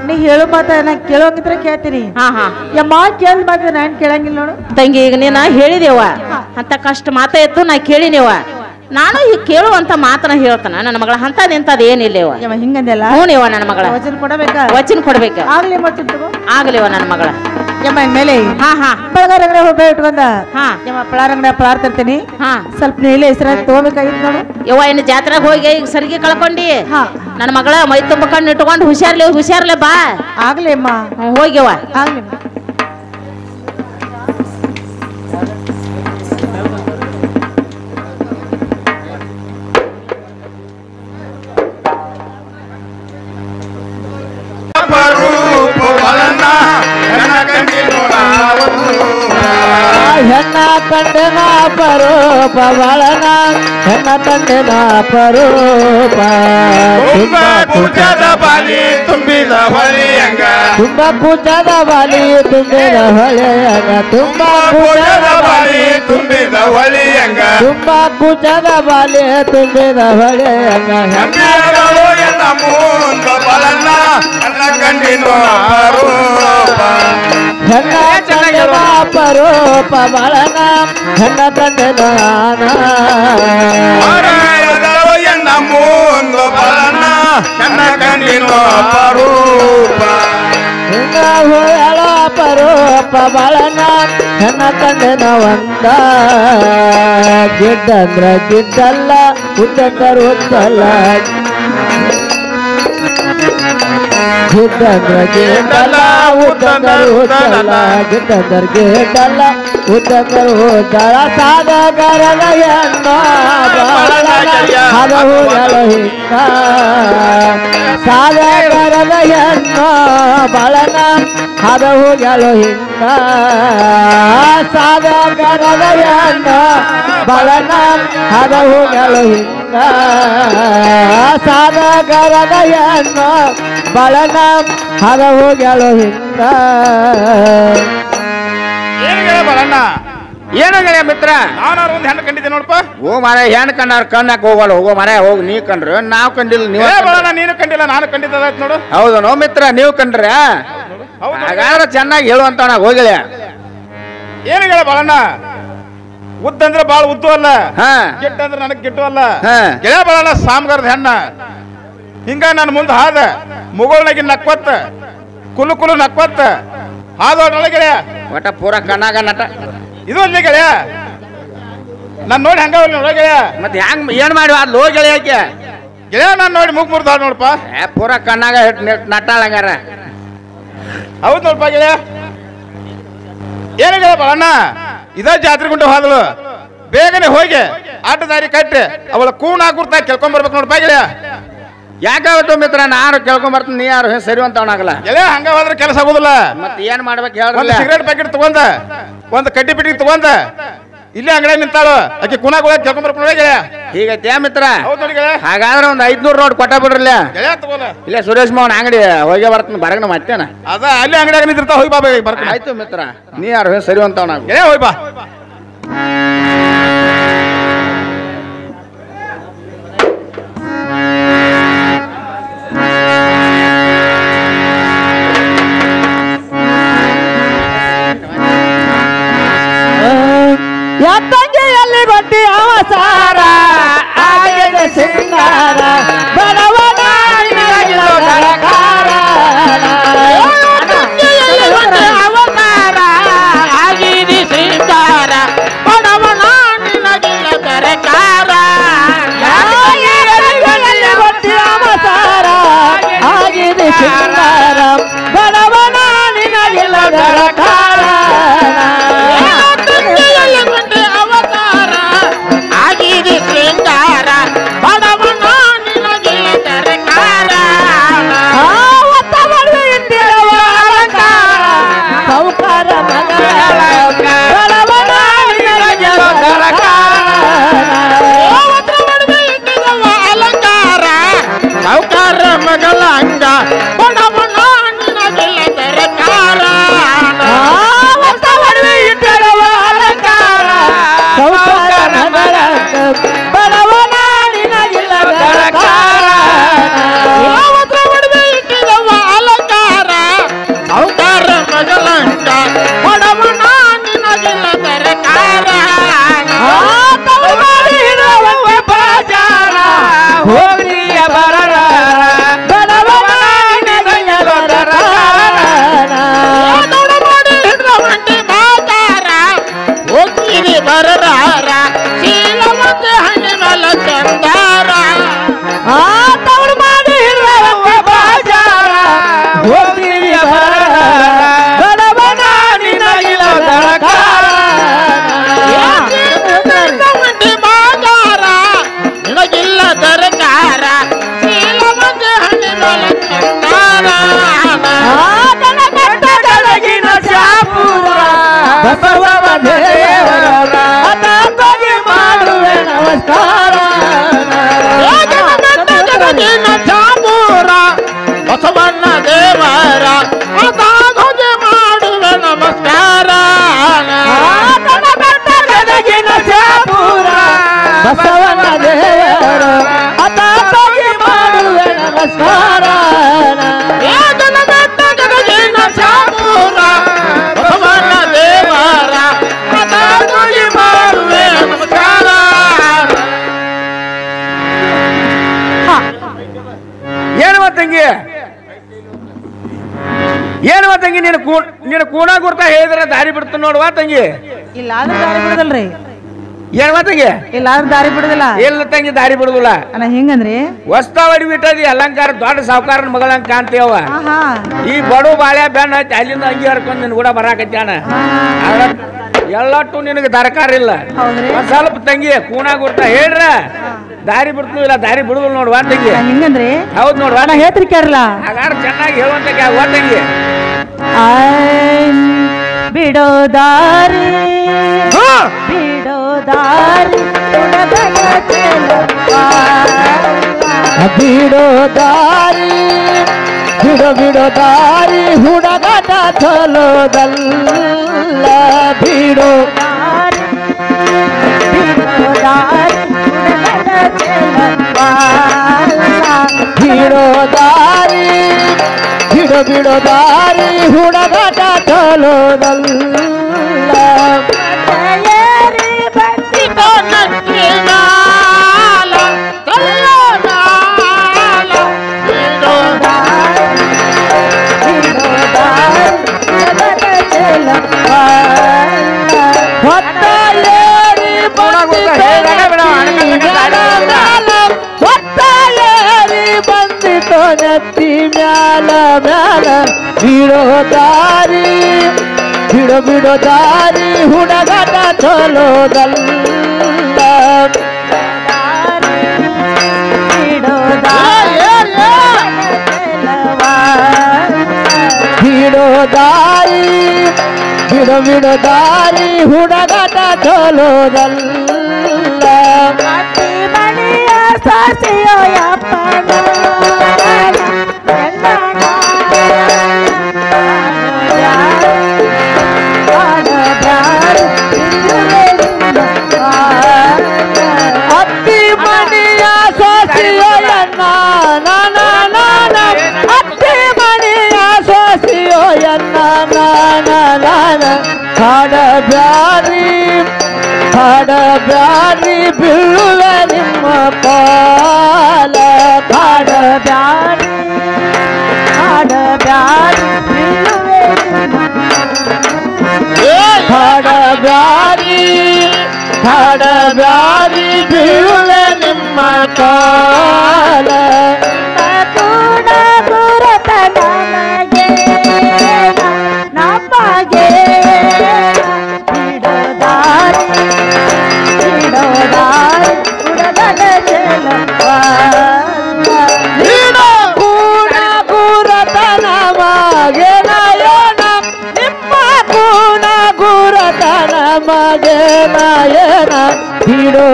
ನೀ ಹೇಳೋ ಮಾತ ನಾ ಕೇಳೋಂಗಿದ್ರೆ ಕೇಳ್ತೀನಿ ಹಾ ಹಾ ಯಮ್ಮ ಕೇಳಿದ ಮಾತ್ರ ನಾನ್ ಕೇಳಂಗಿಲ್ಲ ನೋಡು ತಂಗಿ ಈಗ ನೀನ ಹೇಳಿದೇವ ಅಂತ ಕಷ್ಟ ಮಾತ ಇತ್ತು ನಾ ಕೇಳಿನೇವ ನಾನು ಈಗ ಕೇಳುವಂತ ಮಾತನ ಹೇಳ್ತಾನ ನನ್ನ ಮಗಳ ಅಂತ ನಿಂತದ ಏನಿಲ್ಲವ ಯಮ್ಮ ಹಿಂಗಂದೆಲ್ಲ ಹೂನೇವ ನನ್ನ ಮಗಳ ವಚನ ಕೊಡಬೇಕ ವಚನ ಕೊಡ್ಬೇಕ ಆಗ್ಲಿ ಮಾಡ್ತೀನಿ ತಗೋ ಆಗ್ಲೇವ ನನ್ನ ಮಗಳ ಯಮ್ಮ ಇನ್ಮೇಲೆ ಹಾ ಹಾ ಪಳಗಾರಂಗಡ ಹೋಗ್ಬೇ ಇಟ್ಕೊಂಡ ಹಾ ಯಮ್ಮ ಪಳಾರಂಗಡ ಪಳಾರ್ ತರ್ತೀನಿ ಹಾ ಸ್ವಲ್ಪ ನೀಲೆ ಹೆಸರ ತಗೋಬೇಕಾಗಿತ್ತು ನೋಡು ಯವ್ವ ಇನ್ನು ಜಾತ್ರೆಗೆ ಹೋಗಿ ಈಗ ಸರಿಗೆ ಕಳ್ಕೊಂಡಿ ಹಾ ನನ್ನ ಮಗಳ ಮೈ ತುಂಬ ಕಣ್ಣು ಇಟ್ಕೊಂಡು ಹುಷಾರ್ಲೆ ಬಾ ಆಗ್ಲಿ ಅಮ್ಮ ಹೋಗ್ಯವ ಆಗ್ಲಿ ಅಮ್ಮ. ಹೆಣ್ಣ ಕಂಡಿನ ಪರೋಪ ಬಾಳನ ಹೆಣ್ಣ ಕಂಡಿನ ಪರೋಪ ತುಂಬ ಕೂಚದ ಬಾಲಿ ತುಂಬಿದ ಹೊಳೆಯಂಗ ತುಂಬ ಕೂಚದ ಬಾಲಿ ತುಂಬಿದ ಹೊಳೆಯಂಗ ತುಂಬ ಕೂಚದ ಬಾಲಿ ತುಂಬಿದ ಹೊಳೆಯಂಗ ತುಂಬ ಕೂಚದ ಬಾಲಿ ತುಂಬಿದ ಹೊಳೆಯಂಗ ಹೆಮ್ಮೆಗಳು ಎಲ್ಲ ಮುಂದ ಬಲನ್ನ ಅನ್ನ ಕಂಡಿನ ರೂಪ ಹೆಣ್ಣ ಕಂಡಿನ ಪರೋಪ ಬಾಳನ ಹೆಣ್ಣ ಕಂಡಿನ ಆರಾಯಗಳು ಎನ್ನ ಮುಂದ ಬಲನ್ನ ಅನ್ನ ಕಂಡಿನ ರೂಪ ಹೇಳ ಪರೋಪ ಬಾಳನ ಹೆಣ್ಣ ಕಂಡಿನ ಒಂದ ಗಿಡ್ಡಂದ್ರ ಗಿಡ್ಡಲ್ಲ ಉದ್ದಕ್ಕರು ಉದ್ದಲ್ಲ ಗಿಡ್ಡಂದ್ರ ಗಿಡ್ಡಲ್ಲ ಉದ್ದಕ್ಕರು ಉದ್ದಲ್ಲ ಗಿಡ್ಡಂದ್ರ ಗಿಡ್ಡಲ್ಲ ಉದ್ದಕ್ಕರು ಉದ್ದಳ ಸಾಧಕರದ ಹೆಣ್ಣು ಹದವು ಹಿಂಗ ಸಾಧಕರದ ಹೆಣ್ಣು ಬಳನ ಹದವು ಹಿಂಗ ಸಾಧಕರದ ಹೆಣ್ಣು ಬಳನ ಹದವು ಹಿಂಗ ಸಾಧಕರದ ಹೆಣ್ಣು ಬಳನ ಹದವು ಹಿಂಗ ಏನಿಗೆ ಬಲಣ್ಣ ಏನು ಗೆಳೆಯ ಮಿತ್ರ ನಾನಾರು ಒಂದು ಹೆಣ್ಣು ಕಂಡಿದ್ದೆ ನೋಡಪ್ಪ ಓ ಮಾರ ಹೆಣ್ಣು ಕಂಡಾರ ಕಣ್ಣಾಕ ಹೋಗಲ್ಲ ಹೋಗೋ ಮರ ಹೋಗಿ ನೀ ಕಂಡ್ರು ನಾವು ಕಂಡಿಲ್ಲ ನೀವು ಬಲಣ್ಣ ನೀನು ಕಂಡಿಲ್ಲ ನಾನು ಕಂಡಿದ್ದಾಯ್ತು ನೋಡು ಹೌದು ನೋ ಮಿತ್ರ ನೀವು ಕಂಡ್ರ ಹಾಗಾದ್ರೆ ಚೆನ್ನಾಗಿ ಹೇಳುವಂತ ನಾ ಹೋಗಿಲ್ಲ ಏನಿಗೆ ಬಲಣ್ಣ ಉದ್ದ ಅಂದ್ರೆ ಬಾಳ ಉದ್ದು ಅಲ್ಲ ಹಾ ಗಿಟ್ಟ ಅಂದ್ರೆ ನನಗ್ ಗಿಟ್ಟು ಅಲ್ಲ ಹಾ ಗೆಳೆಯ ಬಲಣ್ಣ ಸಾಮ್ಗಾರದ ಹೆಣ್ಣ ಹಿಂಗ ನಾನು ಮುಂದೆ ಹಾದ ಮುಗೋಳ್ನಾಗಿ ನಕ್ವತ್ತ ಕುಲು ಕುಲು ನಕ್ವತ್ತ ಹಾದೊಳಗೆ ಗೆಳೆಯ ಒಟ್ಟ ಪೂರ ಕಣ್ಣಾಗ ನಟ ಇದು ಅಲ್ಲಿ ಗೆಳೆಯ ನಾನು ನೋಡಿ ಹಂಗ ಗೆಳೆಯ ಮತ್ತೆ ಹೆಂಗ್ ಏನ್ ಮಾಡಿ ಅದ್ ಹೋಗಿ ಗೆಳೆಯಕ್ಕೆ ಗೆಳೆಯ ನಾನು ನೋಡಿ ಮುಗ್ ಮುರ್ದಾಳ ನೋಡಪ್ಪ ಪೂರ ಕಣ್ಣಾಗ ನಟ್ಟಾಳಂಗಾರ ಹೌದು ನೋಡಪ್ಪ ಗೆಳೆಯ ಏನು ಗೆಳೆಯ ಬಲಣ್ಣ ಇದ ಜಾತ್ರೆ ಗುಂಡ ಹೋದಳು ಬೇಗನೆ ಹೋಗಿ ಆಟ ದಾರಿ ಕಟ್ಟಿ ಅವಳ ಕೂಣ ಗುರ್ತಾ ಕೇಳ್ಕೊಂಡ್ ಬರ್ಬೇಕು ನೋಡಪ್ಪ ಗೆಳೆಯ ಯಾಕಾವತ್ತು ಮಿತ್ರ ನಾನು ಕೇಳ್ಕೊಂಡ್ ಬರ್ತೀನಿ ನೀ ಯಾರು ಸರಿ ಅಂತ ಅವನಾಗಲ್ಲ ಗೆಳೆಯ ಹಂಗ ಹೋದ್ರೆ ಕೆಲಸ ಆಗುದಿಲ್ಲ ಮತ್ತೆ ಏನ್ ಮಾಡ್ಬೇಕು ಒಂದು ಹೇಳ್ರಲ್ಲ ಸಿಗರೇಟ್ ಪ್ಯಾಕೆಟ್ ತಗೊಂಡ ಒಂದು ಕಡ್ಡಿ ಬಿಟ್ಟಿ ತಗೊಂಡ ಇಲ್ಲೇ ಅಂಗಡಿ ನಿಂತಾಳು ಆಕೆ ಕುಣಾಗ ಕೇಳ್ಕೊಂಡ್ ಬರ್ಬೇಕು ನೋಡಿ ಗೆಳೆಯ ಹೀಗೈತೆ ಮಿತ್ರ ಹೌದು ನೋಡಿ ಗೆಳೆಯ ಹಾಗಾದ್ರೆ ಒಂದ್ 500 ನೋಟ್ ಕೊಟ್ಟ ಬಿಡ್ರಲ್ಲ ಗೆಳೆಯ ತಗೋಲ್ಲ ಇಲ್ಲೇ ಸುರೇಶ್ ಮಾವನ್ ಅಂಗಡಿ ಹೋಗಿ ಬರ್ತೀನಿ ಬರಗನ ಮತ್ತೇನ ಅದ ಅಲ್ಲಿ ಅಂಗಡಿಯಾಗ ನಿಂತಿರ್ತಾವ ಹೋಗಿ ಬಾ ಬರ್ತೀನಿ ಆಯ್ತು ಮಿತ್ರ ನೀ ಯಾರು ಸರಿ ಅಂತ ಅವನಾಗ ಗೆಳೆಯ ಹೋಗಿ ಬಾ ಯಾತಂಗಿಯಲ್ಲಿ ಬಟ್ಟಿ ಅವಸಾರ ಆಗಿದೆ ಸಿಂಗಾರ ಬಡವನ ನಿನಗಿರೋ ದರಕಾರ ಯಾತಂಗಿಯಲ್ಲಿ ಬಟ್ಟಿ ಅವಸಾರ ಆಗಿದೆ ಸಿಂಗಾರ ಬಡವನ ನಿನಗಿರೋ ದರಕಾರ ಯಾತಂಗಿಯಲ್ಲಿ ಬಟ್ಟಿ ಅವಸಾರ ಆಗಿದೆ ಸಿಂಗಾರ ಬಡವನ ನಿನಗಿರೋ ದರಕಾರ ಗದಗಿನ ಚಾಮೂರ ಬಸವಣ್ಣ ದೇವರ ಅದಾಗೋಜೆ ಮಾಡುವೆ ನಮಸ್ಕಾರ ಗದಗಿನ ಚಾಪೂರ ಬಸವಣ್ಣ ದೇವರ ಅದಾಗೋಜೆ ಮಾಡುವೆ ನಮಸ್ಕಾರ ಗದಗಿನ ಚಾಮೂರ ಬಸವಣ್ಣ ದೇವರ ಅದಾಗೋಜೆ ಮಾಡುವೆ ನಮಸ್ಕಾರ ಏನವ ತಂಗಿ ಏನವ ತಂಗಿ ನೀನು ಕೂಣ ಗುರ್ತಾ ಹೇಳಿದ್ರೆ ದಾರಿ ಬಿಡ್ತು ನೋಡುವ ತಂಗಿ ಇಲ್ಲ ಆದ್ರೆ ದಾರಿ ಬಿಡುದಲ್ರಿ ಏನವ ತಂಗಿ ಇಲ್ಲ ಆದ್ರೆ ದಾರಿ ಬಿಡುದಿಲ್ಲ ಇಲ್ಲ ತಂಗಿ ದಾರಿ ಬಿಡುದಿಲ್ಲ ಅಣ್ಣ ಹಿಂಗಂದ್ರಿ ವಸ್ತಾವಡಿ ಬಿಟ್ಟದಿ ಅಲಂಕಾರ ದೊಡ್ಡ ಸಾವುಕಾರನ ಮಗಳಂಗ ಕಾಣ್ತೇವ ಆಹಾ ಈ ಬಡು ಬಾಳೆ ಬೆಣ್ಣ ಹಚ್ಚಿ ಅಲ್ಲಿಂದ ಅಂಗಿ ಹರ್ಕೊಂಡ್ ನಿನ್ ಕೂಡ ಬರಾಕತ್ಯಾನ ಎಲ್ಲಟ್ಟು ನಿನಗೆ ದರಕಾರ ಇಲ್ಲ ಹೌದ್ರಿ ಒಂದ್ ಸ್ವಲ್ಪ ತಂಗಿ ಕೂಣ ಗುರ್ತಾ ಹೇಳ್ರ ದಾರಿ ಬಿಡ್ತು ಇಲ್ಲ ದಾರಿ ಬಿಡುದಿಲ್ಲ ನೋಡುವ ತಂಗಿ ಹಿಂಗಂದ್ರಿ ಹೌದ್ ನೋಡುವ ಅಣ್ಣ ಹೇಳ್ತೀರಿ ಕೇಳಲ್ಲ ಹಾಗಾದ್ರೆ ಚೆನ್ನಾಗಿ ಹೇಳುವಂತ ತಂಗಿ ಬಿಡೋ ದಾರಿ ಬಿಡೋ ದಾರಿ ಬಿಡೋ ದಾರಿ ಬಿಡೋ ದಾರಿ ಹುಡುಗಾಟ ಚಲೋದಲ್ಲ ಬಿಡೋ ದಾರಿ ಬಿಡೋ ದಾರಿ ಬಿಡೋ ದಾರಿ ಬಿಡೋ ದಾರಿ ಹುಡುಗಾಟ ಚಲೋದಲ್ಲ ಬಂದಿತೋ ನಕ್ಕಿನ ಬಂದಿತೋ ನತ್ತಿ ಮ್ಯಾಲ ಮ್ಯಾಲ ಬಿಡೋ ದಾರಿ ಬಿಡೋ ದಾರಿ ಹುಡುಗಾಟ ಚಲೋದಲ್ಲ ಬಿಡೋ ಬಿಡೋ ದಾರಿ ಬಿಡೋ ದಾರಿ ಹುಡುಗಾಟ ಚಲೋದಲ್ಲ ಮನೆಯ ಸಾಸಿಯೋ ಯಪ್ಪನ ಅತ್ತಿ ಮನೆಯ ಸೋಸಿಯೋಯನ್ನ ಅತ್ತಿ ಮನೆಯ ಸೋಸಿಯೋಯನ್ನ ಹಾಡಬ್ಯಾರಿ ಬೀಳುವೆ ನಿಮ್ಮ ಪಾಲ ಹಾಡಬ್ಯಾರಿ ಬೀಳುವೆ ಹಾಡಬ್ಯಾರಿ ಬೀಳುವೆ ನಿಮ್ಮ ಕಾಲ ಕೂಡ ಗುರುತ ನಮಗೆ ನಮಗೆ ಬಿಡೋ ದಾರಿ ಉಡಗದ ಕೂಡ ಗುರುತ ನಮಗೆ ನಯನ ನಿಮ್ಮ ಕೂಡ ಗುರುತ ನಮಗೆ ನಯನ ಬಿಡೋ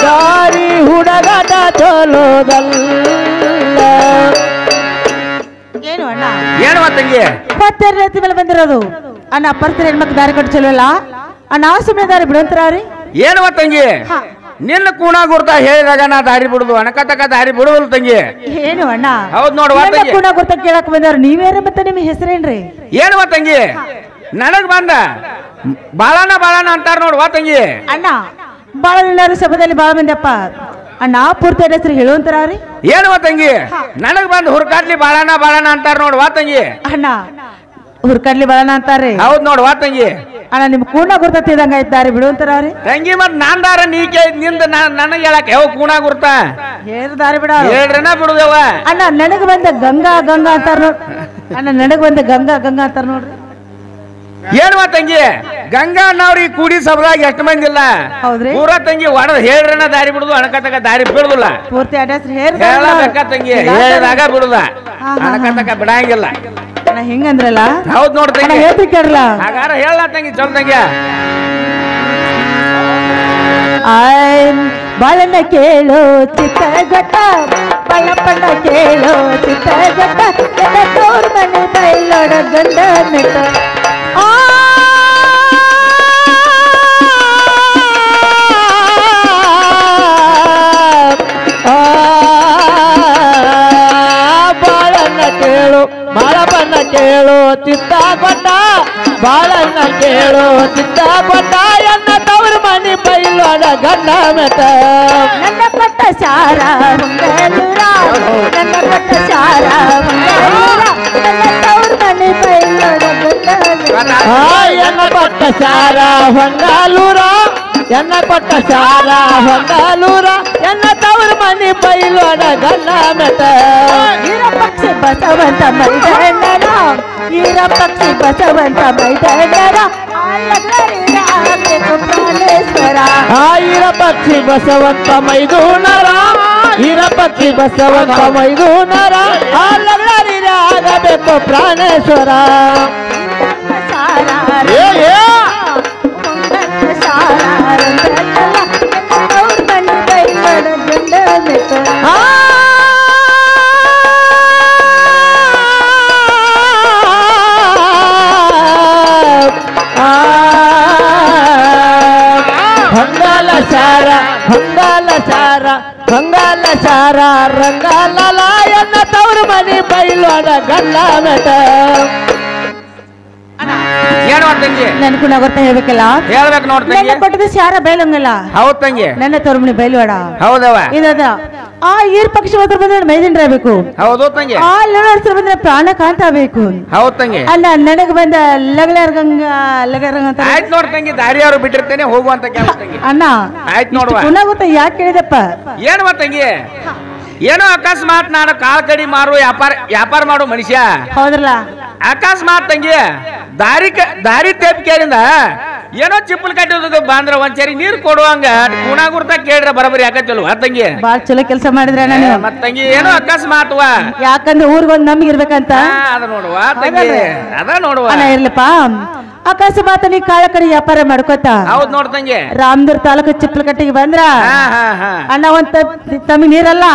ದಾರಿ ಹುಡುಗಾಟ ಚಲೋದಲ್ಲ ಏನು ಅಣ್ಣ ಏನವ ತಂಗಿ ಇಪ್ಪತ್ತೆರಡು ರೀತಿ ಮೇಲೆ ಬಂದಿರೋದು ಅಣ್ಣ ಪರಿಸರ ಹೆಣ್ಮಕ್ಳು ದಾರಿ ಕಟ್ಟು ಚಲೋ ಇಲ್ಲ ಅಣ್ಣ ಸುಮ್ಮನೆ ದಾರಿ ಬಿಡುವಂತಾರ್ರಿ ಏನವ ತಂಗಿ ನಿನ್ನ ಕೂಣ ಗುರ್ತ ಹೇಳಿದಾಗ ನಾ ದಾರಿ ಬಿಡುದು ಅಣಕತಕ ದಾರಿ ಬಿಡುವಲ್ ತಂಗಿ ಏನು ಅಣ್ಣ ಹೌದ್ ನೋಡುವ ತಂಗಿ ಕೂಡ ಗುರ್ತ ಕೇಳಕ್ ಬಂದವ್ರು ನೀವೇರ ಮತ್ತೆ ನಿಮ್ಮ ಹೆಸರೇನ್ರಿ ಏನವ ತಂಗಿ ನನಗ್ ಬಂದ ಬಾಳನ ಅಂತಾರ ನೋಡುವ ತಂಗಿ ಅಣ್ಣ ಬಾಳ ಎಲ್ಲಾರು ಸಭದಲ್ಲಿ ಬಾಳ ಮಂದಿಯಪ್ಪ ಅಣ್ಣ ಪೂರ್ತಿ ಹೆಸರು ಹೇಳುವಂತಾರ್ರಿ ಏನವ ತಂಗಿ ನನಗ್ ಬಂದ್ ಹುರ್ಕಾಟ್ಲಿ ಬಾಳನ ಅಂತಾರ ನೋಡುವ ತಂಗಿ ಅಣ್ಣ ಹುರ್ಕಡ್ಲಿ ಬಾಳನ ಅಂತಾರ್ರಿ ಹೌದ್ ನೋಡುವ ತಂಗಿ ಅಣ್ಣ ನಿಮ್ ಕೂಣ ಗುರ್ತತಿದಂಗ ಇದ್ದಾರೆ ಬಿಡುವಂತಾರ್ರಿ ತಂಗಿ ಮತ್ ನಾನ್ದಾರ ನೀಕೆ ನಿಂದ ನನಗ್ ಹೇಳಕ್ ಯಾವ ಕೂಣ ಗುರ್ತ ಹೇಳ ದಾರಿ ಬಿಡ ಹೇಳ್ರನ ಬಿಡುದವ ಅಣ್ಣ ನನಗ್ ಬಂದ ಗಂಗಾ ಅಂತಾರ ನೋಡ್ ಅಣ್ಣ ನನಗ್ ಬಂದ ಗಂಗಾ ಅಂತಾರ ನೋಡ್ರಿ ಏನವ ತಂಗಿ ಗಂಗಾ ಅನ್ನವ್ರಿಗೆ ಕೂಡಿ ಸಭದಾಗ ಎಷ್ಟು ಮಂದಿ ಇಲ್ಲ ಹೌದ್ರಿ ಪೂರ ತಂಗಿ ಒಡದ್ ಹೇಳ್ರನ ದಾರಿ ಬಿಡುದು ಅಣಕತಕ ದಾರಿ ಬಿಡುದಿಲ್ಲ ಪೂರ್ತಿ ಅಡ್ರೆಸ್ ಹೇಳಬೇಕ ತಂಗಿ ಹೇಳಿದಾಗ ಬಿಡುದ ಅಣಕತಕ ಬಿಡಂಗಿಲ್ಲ ಅಣ್ಣ ಹಿಂಗಂದ್ರಲ್ಲ ಹೌದ್ ನೋಡ್ ತಂಗಿ ಹೇಳ್ತಿ ಕೇಳಲ್ಲ ಹಾಗಾರ ಹೇಳ ತಂಗಿ ಚಲ್ ತಂಗಿ ಬಾಳನ್ನ ಕೇಳು ಚಿತ್ರಘಟ್ಟ ಬಳ್ಳಪಣ್ಣ ಕೇಳು ಚಿತ್ರಘಟ್ಟ ತೋರ್ ಮನೆ ಬೈಲೋಡ ಗಂಡ ನೆಟ್ಟ ಬಾಳನ್ನ ಕೇಳು ಬಾಳಪಣ್ಣ ಕೇಳು ಚಿತ್ತಗೊಂಡ ಬಾಳನ್ನ ಕೇಳು ಚಿತ್ತಗೊಂಡ ಎನ್ನ ತವ್ರ ಮನೆ ಬೈಲೋಡ ಗಂಡ ಮೆಟ್ಟ ನನ್ನ ಕೊಟ್ಟ ಸಾರ ಹೊಂಗಲೂರ ನನ್ನ ಕೊಟ್ಟ ಸಾರ ಹೊಂಗಲೂರ ನನ್ನ ತವ್ರ ಮನೆ ಬೈಲೋಡ ಗಂಡ ಎನ್ನ ಕೊಟ್ಟ ಸಾರ ಹೊಂಗಲೂರ ಎನ್ನ ಕೊಟ್ಟ ಸಾರ ಹೊಂಗಲೂರ ಎನ್ನ ತವ್ರ ಮನೆ ಬೈಲೋಡ ಗಂಡ ಮೆಟ್ಟ ಪಕ್ಷಿ ಬಸವಂತ ಮೈದಣ್ಣರ ಈರ ಪಕ್ಷಿ ಬಸವಂತ ಮೈದಣ್ಣರ ಪ್ರಾಣೇಶ್ವರ ಈರ ಪಕ್ಷಿ ಬಸವಂತ ಮೈದೂನರ ಈರ ಪಕ್ಷಿ ಬಸವಂತ ಮೈದೂನರ ಆಗಬೇಕು ಪ್ರಾಣೇಶ್ವರ ಬಂಗಾಲ ಸಾರ ರಂಗಾಲ ಎನ್ನ ತವ್ರ ಮನೆ ಬೈಲೋಡ ಗಂಡ ಮೆಟ ಏನು ತಂಗಿ ನನ್ಗೂ ನಗೊತ್ತ ಹೇಳ್ಬೇಕಲ್ಲ ಹೇಳ್ಬೇಕು ನೋಡ್ತಂಗಿ ಕೊಟ್ಟದ ಸಾರ ಬೈಲಂಗಲ್ಲ ಹೌದ್ ತಂಗಿ ನನ್ನ ತವ್ರ ಮನೆ ಬೈಲೋಡ ಹೌದವ ಇದದ ಆ ಈರ್ ಪಕ್ಷಿ ಹೋದ್ರ ಬಂದ್ರೆ ಮೈದಿನ್ರಬೇಕು ಹೌದು ತಂಗಿ ಆ ಲೋಡ್ಸ್ರ ಬಂದ್ರೆ ಪ್ರಾಣ ಕಾಂತಬೇಕು ಹೌದ್ ತಂಗಿ ಅಲ್ಲ ನನಗ ಬಂದ ಲಗಲರ್ಗಂಗ ಲಗರಂಗ ಅಂತ ಆಯ್ತು ನೋಡ್ ತಂಗಿ ದಾರಿಯವರು ಬಿಟ್ಟಿರ್ತೇನೆ ಹೋಗುವಂತ ಕೇಳ ತಂಗಿ ಅಣ್ಣ ಆಯ್ತು ನೋಡುವ ಗೊತ್ತ ಯಾಕೆ ಕೇಳಿದಪ್ಪ ಏನು ತಂಗಿ ಏನೋ ಅಕಸ್ಮಾತ್ ನಾನು ಕಾಲ್ ಕಡಿ ಮಾರು ವ್ಯಾಪಾರ ಮಾಡು ಮನುಷ್ಯ ಹೌದ್ರಲ್ಲ ಅಕಸ್ಮಾತ್ ತಂಗಿ ದಾರಿ ತಪ್ಪಿಕೆರಿಂದ ಏನೋ ಚಿಪ್ಪಲ್ ಕಟ್ಟಿದ ಬಂದ್ರ ಒಂದ್ಸರಿ ನೀರ್ ಕೊಡುವಂಗ ಗುಣಗುರ್ತ ಕೇಳ್ರ ಬರಬರಿ ಯಾಕಲ್ವಾ ತಂಗಿ ಬಾಳ್ ಚಲೋ ಕೆಲಸ ಮಾಡಿದ್ರ ಮತ್ ತಂಗಿ ಏನೋ ಅಕಸ್ಮಾತ್ವ ಯಾಕಂದ್ರೆ ಊರ್ಗೊಂದ್ ನಮ್ಗೆ ಇರ್ಬೇಕಂತ ಅದ ನೋಡುವ ತಂಗಿ ಅದ ನೋಡುವ ಅಣ್ಣ ಇರ್ಲಪ್ಪ ಅಕಸ್ಮಾತ್ ನೀ ಕಾಳ ಕಡೆ ವ್ಯಾಪಾರ ಮಾಡ್ಕೋತ ಹೌದ್ ನೋಡ್ತಂಗಿ ರಾಮದುರ್ ತಾಲೂಕು ಚಿಪ್ಪಲಕಟ್ಟಿಗೆ ಬಂದ್ರ ಅಣ್ಣ ಒಂದ್ ತಮಗೆ ನೀರಲ್ಲ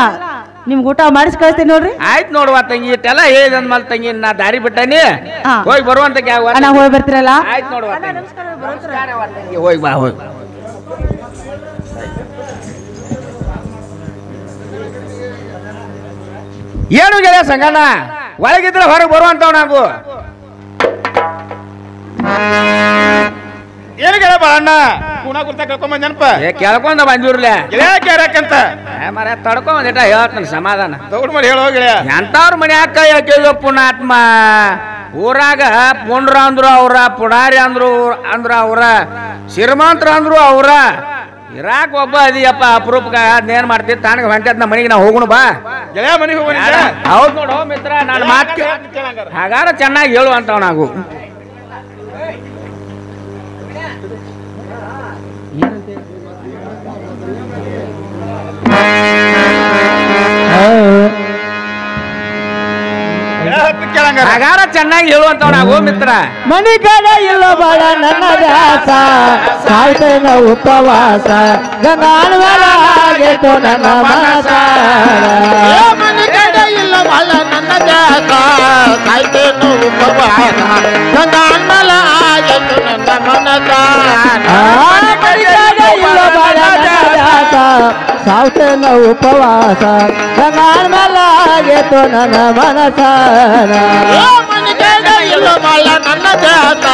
ನಿಮ್ಗೆ ಊಟ ಮಾಡಿಸ್ ಕಳಿಸ್ತೀನಿ ನೋಡ್ರಿ ಆಯ್ತು ನೋಡುವ ತಂಗಿ ಇಟ್ಟೆಲ್ಲ ಹೇಳಿದ ಮಲ್ ತಂಗಿ ನಾ ದಾರಿ ಬಿಟ್ಟನಿ ಹೋಗಿ ಬರುವಂತ ಅಣ್ಣ ಹೋಗಿ ಬರ್ತೀರಲ್ಲ ಆಯ್ತು ನೋಡುವ ಹೋಗಿ ಬಾ ಹೋಗಿ ಏನು ಗೆಳೆಯ ಸಂಗಣ್ಣ ಒಳಗಿದ್ರೆ ಹೊರಗೆ ಬರುವಂತವ್ ನಾವು ಏನು ಗೆಳೆಯ ಬಾಳಣ್ಣ ಗುಣ ಗುರ್ತ ಕೇಳ್ಕೊಂಡ್ ನೆನಪ ಕೇಳ್ಕೊಂಡ ಬಂದಿರ್ಲೆ ಗೆಳೆಯ ಕೇರಕಂತ ಮರ ತಡ್ಕೊಂಡ್ ಹೇಳ್ತಾನೆ ಸಮಾಧಾನ ದೌಡ್ ಮಾಡಿ ಹೇಳೋ ಗೆಳೆಯ ಎಂತವ್ರ ಮನ್ಯಾಗ ಕೇಳಿದ ಪುಣಾತ್ಮ ಊರಾಗ ಪುಂಡ್ರ ಅಂದ್ರು ಅವ್ರ ಪುಡಾರಿ ಅಂದ್ರ ಅವ್ರ ಶ್ರೀಮಂತರ ಅಂದ್ರು ಅವ್ರ ಇರಾಕ್ ಒಬ್ಬ ಅದಿಯಪ್ಪ ಅಪರೂಪಕ ಅದ್ನೇನ್ ಮಾಡ್ತಿ ತಾನಗ ಹೊಂಟದ ನಮ್ಮ ಮನೆಗೆ ನಾವು ಹೋಗೋಣ ಬಾ ಗೆಳೆಯ ಮನೆಗೆ ಹೋಗೋಣ ಹೌದ್ ನೋಡು ಮಿತ್ರ ನಾನು ಮಾತು ಹಾಗಾರ ಚೆನ್ನಾಗಿ ಹೇಳು ಅಂತವ್ ನಾವು ಹಾಗಾರ ಚೆನ್ನಾಗಿ ಹೇಳುವಂತವ್ ನಾವು ಮಿತ್ರ ಮನಿ ಕಡೆ ಇಲ್ಲ ಬಾಳ ನನ್ನ ದಾಸ ಸಾಯ್ತೇನ ಉಪವಾಸ ಗಂಗಾಳ ಆಗೇತು ನನ್ನ ಮನಸ ಮನೆ ಕಡೆ ಇಲ್ಲ ಬಾಳ ನನ್ನ ದಾಸ ಸಾಯ್ತೇನು ಉಪವಾಸ ಗಂಗಾಳ ಆಗೇತು ನನ್ನ ಮನಸ ಇಲ್ಲ ಬಾಳ ನನ್ನ ದಾಸ ಸಾಯ್ತೇನ ಉಪವಾಸ ಗಂಗಾಳ ಆಗೇತು ನನ್ನ ಮನಸ ಮನೆ ಕಡೆ ಇಲ್ಲ ಬಾಳ ನನ್ನ ದಾಸ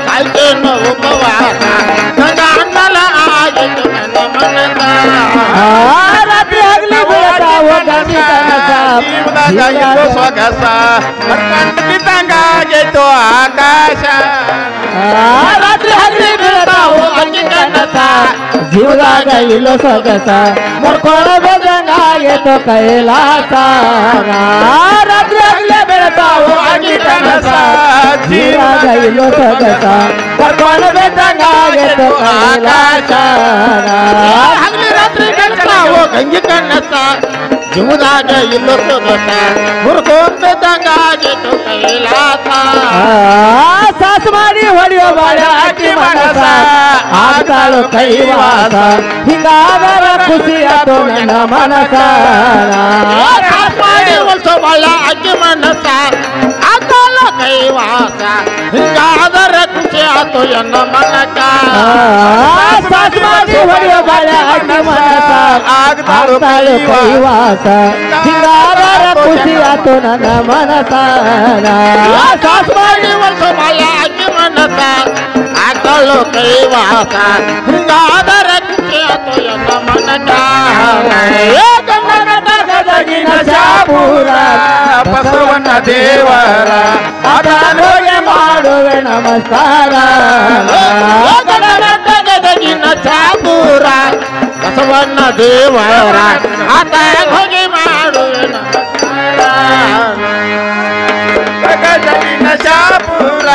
ಸಾಯ್ತೇನು ಉಪವಾಸ ಗಂಗಾಳ ಆಗೇತು ನನ್ನ ಮನಸ ರಾತ್ರಿ ಆಗ್ಲಿ ಬಿಡತಾವ ಗಂಡಿ ಕನಸ ಸೊಗಸ ಬಿದ್ದಂಗಾಗೈತು ಆಕಾಶ ರಾತ್ರಿ ಆಗ್ಲಿ ಬಿಡತಾವ ಗಂಡಿ ಕನಸ ಜೀವದಾಗ ಇಲ್ಲೋ ಸೊಗಸ ಮುಡ್ಕೊಳ್ಳಬೇಕಂಗಾಗೈತು ಕೈಲಾಸ ರಾತ್ರಿ ಆಗ್ಲಿ ಬಿಡತಾವ ಗಂಡಿ ಕನಸ ಜೀವದಾಗ ಇಲ್ಲೋ ಸೊಗಸ ಮುಡ್ಕೊಳ್ಳಬೇಕಂಗಾಗೈತು ಕೈಲಾಸ ಹಗಲಿ ರಾತ್ರಿ ಬೆಳಕಾವು ಗಂಗಿ ಕಣ್ಣಸ ಜೀವದಾಗ ಇಲ್ಲೋ ಸೊಗಸ ಮುರ್ಕೊಂಡಂಗಾಗಿತ್ತು ಕೈಲಾಸ ಸಾಸು ಮಾಡಿ ಹೊಡೆಯೋ ಬಾಳ ಅಕ್ಕಿ ಮನಸ ಆಗ್ತಾ ಆಗ್ತಾಳು ಕೈವಾಸ ಹಿಂಗಾದರ ಖುಷಿಯಾತು ನನ್ನ ಮನಸ ಮಾಡಿ ವರ್ಷ ಬಾಳ ಅಕ್ಕಿ ಮನಸ ಆಗ್ತಾಳು ಕೈವಾಸ ಹಿಂಗಾದರ ಖುಷಿ ಆತು ಎನ್ನ ಮನಕ ಸಾಸ್ಮಾಡಿ ಹೊಡೆಯೋ ಬಾಳ ಅಕ್ಕಿ ಮನಸ ಆಗ್ತಾಳು ಕೈವಾಸ ಹಿಂಗಾದರ ಖುಷಿಯಾತು ನನ್ನ ಮನಸ ಸಾಸ್ಮಾಡಿ ವರ್ಷ ಬಾಳ ಅಕ್ಕಿ ಮನಸ ಆಗ್ತಾಳು ಕೈವಾಸ ಹಿಂಗಾದರ ಖುಷಿ ಆತು ಎನ್ನ ಮನಕ ಶಾಪುರ ಬಸವಣ್ಣ ದೇವರ ಅದನೋಗೆ ಮಾಡುವೆ ನಮಸ್ಕಾರ ಗದಗಿನ ಚಾಪುರ ಬಸವಣ್ಣ ದೇವರ ಆತ ಹೋಗಿ ಮಾಡುವೆ ಗದಗಿನ ಚಾಪುರ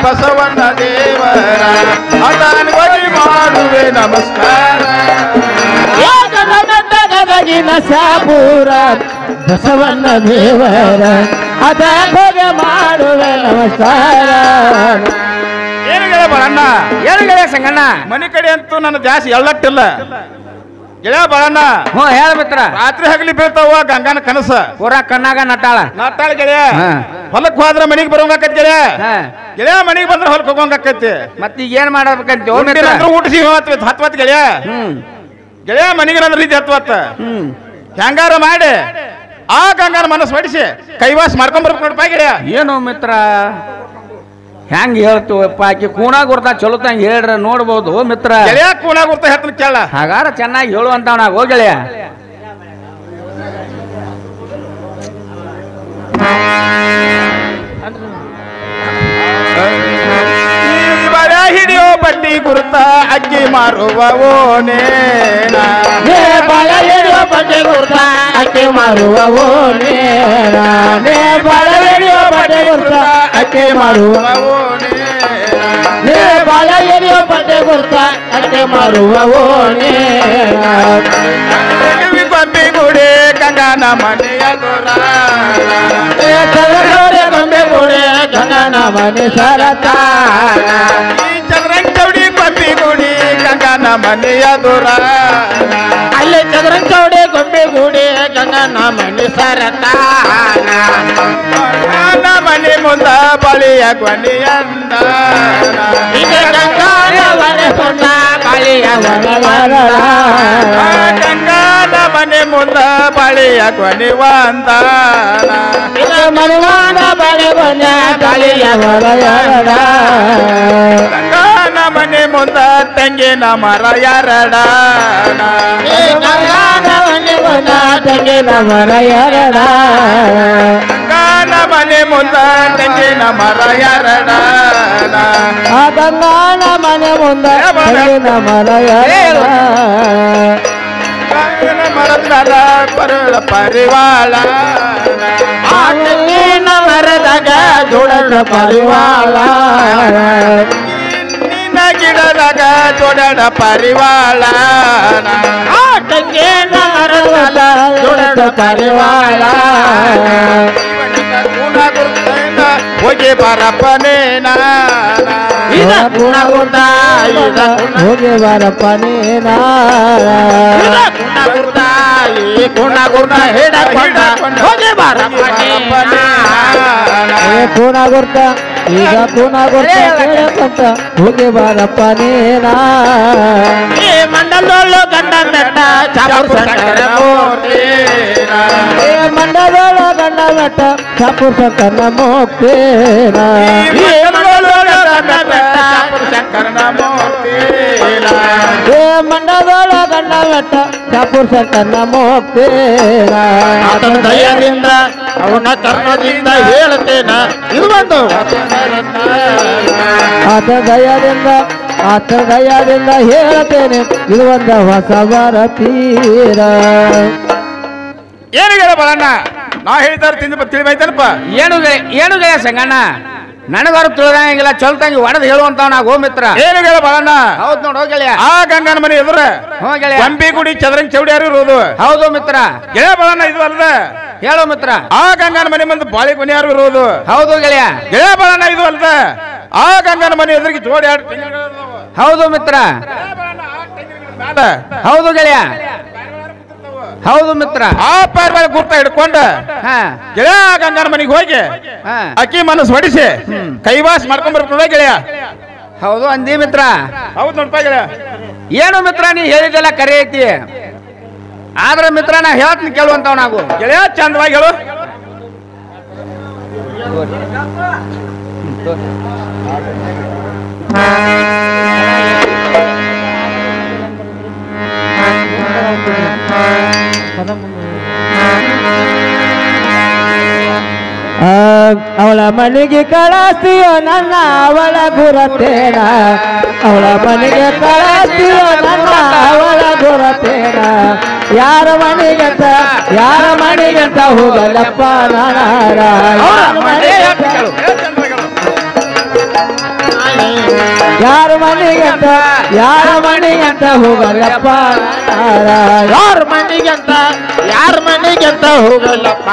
ಬಸವಣ್ಣ ದೇವರ ಆತನ ಹೋಗಿ ಮಾಡುವೆ ನಮಸ್ಕಾರ ಗದಗಿನ ಶಾಪುರ ಬಸವಣ್ಣ ದೇವರ ಅದನೋಗೆ ಮಾಡುವೆ ನಮಸ್ಕಾರ ಏನು ಗೆಳೆಯ ಬಾಳಣ್ಣ ಏನು ಗೆಳೆಯ ಸಂಗಣ್ಣ ಮನೆ ಕಡೆ ಅಂತೂ ನನ್ನ ಜಾಸ್ತಿ ಎಳ್ಳಟ್ಟಿಲ್ಲ ಗೆಳೆಯ ಬಾಳಣ್ಣ ಹ್ಞೂ ಹೇಳ ಮಿತ್ರ ರಾತ್ರಿ ಹಗಲಿ ಬೀಳ್ತಾವ ಗಂಗಾನ ಕನಸ ಪೂರ ಕಣ್ಣಾಗ ನಟ್ಟಾಳ ನಟ್ಟಾಳ ಗೆಳೆಯ ಹಾ. ಹೊಲಕ್ ಹೋದ್ರ ಮನಿಗೆ ಬರೋಂಗಾಕೈತಿ ಗೆಳೆಯ ಹಾ. ಗೆಳೆಯ ಮನಿಗೆ ಬಂದ್ರ ಹೊಲಕ್ ಹೋಗೋಂಗಾಕೈತಿ ಮತ್ತೀಗ ಏನ್ ಮಾಡ್ಬೇಕಂತ ಓ ಮಿತ್ರ ಊಟ ಹತ್ವತ್ ಗೆಳೆಯ ಹ್ಮ್ ಗೆಳೆಯ ಮನಿಗೆ ನಂದ್ರ ರೀತಿ ಹತ್ವತ್ತ ಹ್ಮ್ ಹೆಂಗಾರ ಮಾಡಿ ಆ ಗಂಗಾನ ಮನಸ್ಸು ಹೊಡಿಸಿ ಕೈವಾಸ ಮಾಡ್ಕೊಂಡ್ ಬರ್ಬೇಕು ನೋಡಪ್ಪ ಗೆಳೆಯ ಏನು ಮಿತ್ರ ಹೆಂಗ್ ಹೇಳ್ತೀವಪ್ಪ ಆಕಿ ಕೂಣ ಗುರ್ತಾ ಚಲೋತಂಗ್ ಹೇಳ್ರ ನೋಡ್ಬೋದು ಮಿತ್ರ ಗೆಳೆಯ ಕೂಣ ಗುರ್ತ ಹೇಳ್ತಾನೆ ಕೇಳ ಹಾಗಾರ ಚೆನ್ನಾಗಿ ಹೇಳುವಂತ ನಾ ಹೋಗಳೆಯ ಹಿಡಿಯೋ ಬಡ್ಡಿ ಗುರುತ ಅಕ್ಕಿ ಮಾರುವ ಓನೇನ ಬಾಳ ಹಿಡಿಯೋ ಬಡ್ಡೆ ಗುರ್ತ ಅಕ್ಕಿ ಮಾರುವ ಓನೇನ ಬಾಳ ಹಿಡಿಯೋ ಬಡ್ಡೆ ಗುರ್ತ ಅಕ್ಕಿ ಮಾರುವ ಬಾಳ ಹಿಡಿಯೋ ಬಡ್ಡೆ ಗುರ್ತ ಅಕ್ಕಿ ಮಾರುವ ಓನೇನ ಗೊಂಬೆ ಗುಡಿ ಗಂಗಾನ ಮನೆಯ ಗೊಂಬೆ ಗುಡಿ ಗಂಗನ ಮನೆ ಸರತ ಚಂದ್ರಂಗ್ ಚೌಡಿ ಗೊಂಬೆ ಗುಡಿ ಗಂಗಾನ ಮನೆಯ ದೂರ ಅಲ್ಲಿ ಚಂದ್ರನ್ ಚೌಡಿ ಗೊಂಬೆ ಗುಡಿ ಗಂಗನ ಮನೆ ಸರತ ಮನೆ ಮುಂದ ಬಳಿಯ ಕೊನೆಯಂದ ಗಂಗಾನ ಮನೆ ಮುಂದ ಬಳಿಯ ಕೊನೆವಂದ ಮನವಾನ ಬಳೆಗೊನ ಬಳಿಯ ಹೊರೆಯರಡ ಗಂಗಾನ ಮನೆ ಮುಂದ ತಂಗಿನ ಮರ ಎರಡ ಗಂಗಾನ ತಂಗಿನ ಹೊರೆಯರಡ ಗಂಗಾನ ಮನೆ ಮುಂದ ತಂಗಿನ ಮರ ಎರಡ ಆ ಗಂಗಾನ ಮನೆ ಮುಂದ ತಂಗಿನ ಮರೆಯರಡ ಮರದ ಪರಳ ಪರಿವಾಳ ನೀನ ಮರದಾಗ ಜೋಡನ ಪರಿವಾಳ ನಿನ್ನ ಗಿಡದಾಗ ಜೋಡಣ ಪರಿವಾಳ ತಂಗೇನ ಮರದಾಗ ಜೋಡನ ಪರಿವಾಳ ಹೋಗಿ ಬರಪ್ಪನೇನ ಇದ ಗುಣ ಗುಣ ಇದ ಹೋಗಿ ಬರಪ್ಪನೇನ ಗುಣ ಗುಣ ಹಿಡಕೊಂಡ ಹೋಗಿ ಬರಪ್ಪನೇನ ಗುಣ ಗುರ್ತ ಈಗ ಗುಣ ಗುರ್ತ ಕೇಳಕೊಂತ ಹೋಗಿ ಬರಪ್ಪನೇನ ಈ ಮಂಡಲೊಳ್ಳು ಗಂಡ ಬೆಟ್ಟ ಚಾಪುರ ಶಂಕರ ಮೂರ್ತಿ ಮಂಡಲೊಳ ಗಂಡ ಬೆಟ್ಟ ಚಾಪುರ ಶಂಕರನ ಮೋಕ್ತೇನ ಶಂಕರನ ಮೂರ್ತಿ ಮಂಡಲೊಳ ಗಂಡ ಬೆಟ್ಟ ಚಾಪುರ ಶಂಕರನ ಮೋಕ್ತೇನ ಆತನ ದಯದಿಂದ ಅವನ ಕರ್ಣದಿಂದ ಹೇಳ್ತೇನ ಇದು ಒಂದು ಆತ ದಯದಿಂದ ಹೇಳ್ತೇನೆ ಇದು ಒಂದು ಹೊಸ ತೀರ ಏನು ಹೇಳ ಬರಣ್ಣ ನಾ ಹೇಳಿದಾರ ತಿಳಿಬೈತನಪ್ಪ ಏನು ಗೆಳೆಯ ಸಂಗಣ್ಣ ನನಗಾರು ತಿಳಿದಂಗಿಲ್ಲ ಚಲ್ತಂಗಿ ಒಡೆದು ಹೇಳುವಂತ ನಾ ಗೋ ಮಿತ್ರ ಏನು ಹೇಳ ಬರಣ್ಣ ಹೌದ್ ನೋಡ್ ಗೆಳೆಯ ಆ ಗಂಗನ ಮನೆ ಎದುರ ಹ್ಞೂ ಗೆಳೆಯ ಗೊಂಬಿ ಗುಡಿ ಚದರಂಗ್ ಚೌಡಿ ಯಾರು ಇರೋದು ಹೌದು ಮಿತ್ರ ಗೆಳೆಯ ಬರಣ್ಣ ಇದು ಅಲ್ಲದ ಹೇಳು ಮಿತ್ರ ಆ ಗಂಗನ ಮನೆ ಮುಂದೆ ಬಾಳಿ ಕೊನೆ ಯಾರು ಇರೋದು ಹೌದು ಗೆಳೆಯ ಗೆಳೆಯ ಬರಣ್ಣ ಇದು ಅಲ್ಲದ ಆ ಗಂಗನ ಮನೆ ಎದುರಿಗೆ ಜೋಡಿ ಆಡ್ ಹೌದು ಮಿತ್ರ ಹೌದು ಗೆಳೆಯ ಹೌದು ಮಿತ್ರ ಆ ಪಾರಿವಾಳ ಗುರ್ತ ಹಿಡ್ಕೊಂಡ ಹಾ ಗೆಳೆಯ ಗಂಗನ ಮನೆಗೆ ಹೋಗಿ ಹಾ ಅಕ್ಕಿ ಮನಸ್ಸು ಹೊಡಿಸಿ ಕೈವಾಸ ಮಾಡ್ಕೊಂಡ್ ಬರ್ಕೊಂಡ ಗೆಳೆಯ. ಹೌದು ಅಂದಿ ಮಿತ್ರ. ಹೌದು ನೋಡ್ಪ ಗೆಳೆಯ. ಏನು ಮಿತ್ರ ನೀ ಹೇಳಿದೆಲ್ಲ ಕರೆ ಐತಿ, ಆದ್ರೆ ಮಿತ್ರ ನಾ ಹೇಳ್ತೀನಿ ಕೇಳುವಂತವ್ ನಾವು. ಗೆಳೆಯ ಚಂದವಾಗಿ ಹೇಳು. ಅವಳ ಮನೆಗೆ ಕಳಿಸ್ತೀಯೋ ನನ್ನ ಅವಳ ಗುರತೇನ, ಅವಳ ಮನೆಗೆ ಕಳಿಸ್ತೀಯೋ ನನ್ನ ಅವಳ ಗುರತೇನ. ಯಾರ ಮನೆಗಂತ ಹೋಗಲಪ್ಪ ನಾನಾರ, ಯಾರ ಮನೆಗಂತ ಹೋಗಲಪ್ಪ ಯಾರ ಮನೆಗಂತ ಹೋಗಲ್ಲಪ್ಪ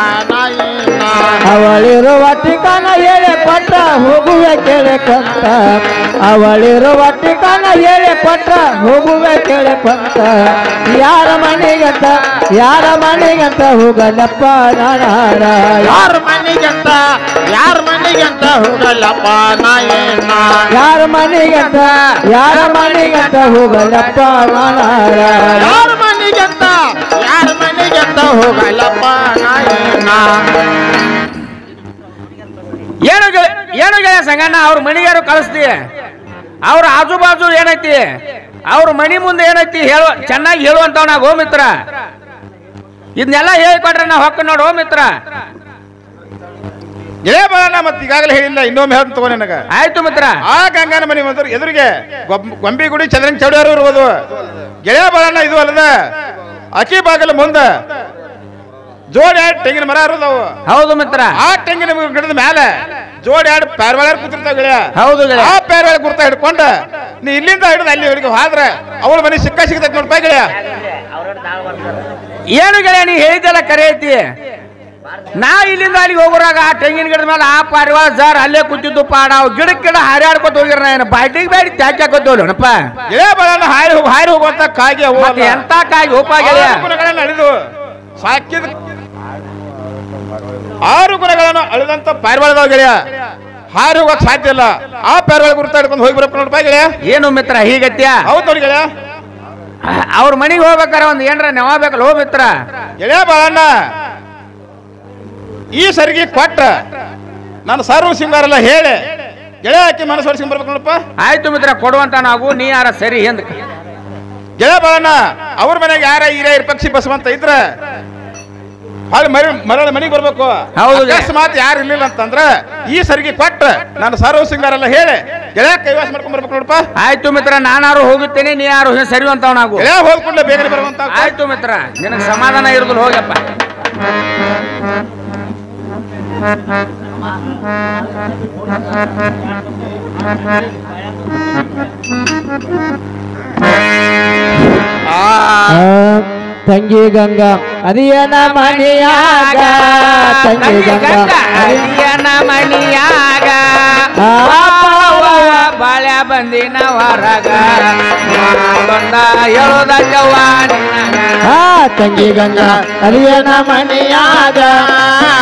ಅವಳಿರುವ ಠಿಕಾಣ ಹೇಳಿ ಪಟ್ಟ ಹೋಗುವೆ ಕೇಳಿ ಕೊಂತ, ಅವಳಿರುವ ಠಿಕಾಣ ಹೇಳಿ ಪಟ್ಟ ಹೋಗುವೆ ಕೇಳಿ ಕೊಂತ. ಯಾರ ಮನೆಗಂತ ಹೋಗಲಪ್ಪ ನಾನಾರ, ಯಾರ ಮನೆಗಂತ ಹೋಗಲ್ಲಪ್ಪ ನಾಯಣ್ಣ, ಯಾರ ಮನೆಗಂತ ಹೋಗಲಪ್ಪ ನಾನಾರ, ಯಾರ ಮನೆಗಂತ ಹೋಗಲ್ಲಪ್ಪ ನಾಯಣ್ಣ. ಏನು ಗೆಳೆಯ ಸಂಗಣ್ಣ, ಅವ್ರ ಮನೆಗಾರು ಕಳಿಸ್ತಿ, ಅವ್ರ ಆಜು ಬಾಜು ಏನೈತಿ, ಅವ್ರ ಮನಿ ಮುಂದೆ ಏನೈತಿ ಹೇಳು, ಚೆನ್ನಾಗಿ ಹೇಳುವಂತವ್ ನಾ ಗೋ ಮಿತ್ರ. ಇದನ್ನೆಲ್ಲ ಹೇಳಿಕೊಟ್ರೆ ನಾ ಹೊಕ್ಕ ನೋಡು ಹೋ ಮಿತ್ರ. ಗೆಳೆಯ ಬರೋಣ ಮತ್ತೆ ಈಗಾಗಲೇ ಹೇಳಿಲ್ಲ, ಇನ್ನೊಮ್ಮೆ ಹೇಳ್ತೀನಿ ತಗೋ ನಿನಗ. ಆಯ್ತು ಮಿತ್ರ. ಆ ಗಂಗನ ಮನೆ ಬಂದ್ರು ಎದುರಿಗೆ ಗೊಂಬಿ ಗುಡಿ ಚಂದ್ರನ್ ಚೌಡಿಯವರು ಇರ್ಬೋದು. ಗೆಳೆಯ ಬರೋಣ ಇದು ಅಲ್ಲದ ಅಕ್ಕಿ ಬಾಗಲ ಮುಂದ ಜೋಡಿ ಆಡ್ ತೆಂಗಿನ ಮರ ಇರೋದವು. ಹೌದು ಮಿತ್ರ. ಆ ತೆಂಗಿನ ಗಿಡದ ಮೇಲೆ ಜೋಡಿ ಆಡ್ ಪ್ಯಾರ್ವಾಳ ಕೂತಿರ್ತಾವ ಗೆಳೆಯ. ಹೌದು ಗೆಳೆಯ. ಆ ಪ್ಯಾರ್ವಾಳ ಗುರ್ತ ಹಿಡ್ಕೊಂಡ ನೀ ಇಲ್ಲಿಂದ ಹಿಡಿದು ಅಲ್ಲಿ ಹಿಡಿದು ಹೋದ್ರೆ ಅವಳ ಮನೆ ಸಿಗ್ತೈತಿ ನೋಡ್ಪ ಗೆಳೆಯ. ಏನು ಗೆಳೆಯ ನೀ ಹೇಳಿದ್ದೆಲ್ಲ ಕರೆ ಐತಿ. ನಾ ಇಲ್ಲಿಂದ ಅಲ್ಲಿಗೆ ಹೋಗೋರಾಗ ಆ ತೆಂಗಿನ ಗಿಡದ ಮೇಲೆ ಆ ಪಾರಿವಾಳ ಜಾರ್ ಅಲ್ಲೇ ಕೂತಿದ್ದು ಪಾಡ, ಅವ್ ಗಿಡ ಹಾರಾಡ್ಕೊತ ಹೋಗಿರ ಏನು ಬಾಟಿಗೆ ಬೇಡಿ ತ್ಯಾಚ್ ಹಾಕೋತೇವಲ್ಲಪ್ಪ. ಗೆಳೆಯ ಬರೋಣ ಹಾರಿ ಹೋಗುವಂತ ಕಾಗಿ ಎಂತ ಕಾಗಿ ಹೋಪ ಗೆಳೆಯ. ಅಳಿದು ಸಾಕಿದ 6 ಗುಣಗಳನ್ನು ಅಳಿದಂತ ಪಾರಿವಾಳದವ ಗೆಳೆಯ. ಹಾರಿ ಹೋಗಕ್ ಸಾಧ್ಯ ಇಲ್ಲ. ಆ ಪಾರಿವಾಳ ಗುರುತ ಹಿಡ್ಕೊಂಡು ಹೋಗಿ ಬರಪ್ಪ ನೋಡ್ಪ ಗೆಳೆಯ. ಏನು ಮಿತ್ರ ಹೀಗತ್ಯ? ಹೌದು ನೋಡಿ ಗೆಳೆಯ. ಅವ್ರ ಮನೆಗೆ ಹೋಗ್ಬೇಕಾರ ಒಂದ್ ಏನ್ರ ನೆವ ಬೇಕಲ್ಲ ಹೋ ಮಿತ್ರ. ಗೆಳೆಯ ಬಾಳಣ್ಣ ಈ ಸರಿಗೆ ಕೊಟ್ಟ ನಾನು ಸರ್ವ ಸಿಂಗಾರೆಲ್ಲ ಹೇಳಿ ಗೆಳೆಯ ಹಾಕಿ ಮನಸ್ಸು ಹೊಡಿಸ್ಕೊಂಡ್ ಬರ್ಬೇಕು ನೋಡಪ್ಪ. ಆಯ್ತು ಮಿತ್ರ ಕೊಡುವಂತ ನಾವು, ನೀ ಯಾರ ಸರಿ ಎಂದ. ಗೆಳೆಯ ಬಾಳಣ್ಣ ಅವ್ರ ಮನೆಗೆ ಯಾರ ಹಿರಿಯರ್ ಪಕ್ಷಿ ಬಸವಂತ ಇದ್ರ ಹಾಳು ಮರಳ ಮನೆಗೆ ಬರ್ಬೇಕು. ಹೌದು. ಅಕಸ್ಮಾತ್ ಯಾರು ಇರ್ಲಿಲ್ಲ ಅಂತಂದ್ರ ಈ ಸರಿಗೆ ಕೊಟ್ಟ ನಾನು ಸರ್ವ ಸಿಂಗಾರೆಲ್ಲ ಹೇಳಿ ಗೆಳೆಯ ಕೈವಾಸ ಮಾಡ್ಕೊಂಡ್ ಬರ್ಬೇಕು ನೋಡಪ್ಪ. ಆಯ್ತು ಮಿತ್ರ, ನಾನಾರು ಹೋಗುತ್ತೇನೆ, ನೀ ಯಾರು ಸರಿ ಅಂತವ್ ನಾವು. ಗೆಳೆಯ ಹೋಗ್ಕೊಂಡ್ಲೆ ಬೇಗನೆ ಬರುವಂತ. ಆಯ್ತು ಮಿತ್ರ, ನಿನಗೆ ಸಮಾಧಾನ ಇರುದಿಲ್ಲ ಹೋಗಪ್ಪ. ತಂಗಿ ಗಂಗಾ ಅದಿಯನ ಮನೆಯಾಗ, ತಂಗಿ ಗಂಗಾ ಅದಿಯನ ಮನೆಯಾಗ ಬಾಳ್ಯ ಬಂದಿನ ಹೊರಗ ಬಂದ ಹೇಳೋದ ಜವಾನಿ. ತಂಗಿ ಗಂಗಾ ಅದಿಯನ ಮನೆಯಾಗ,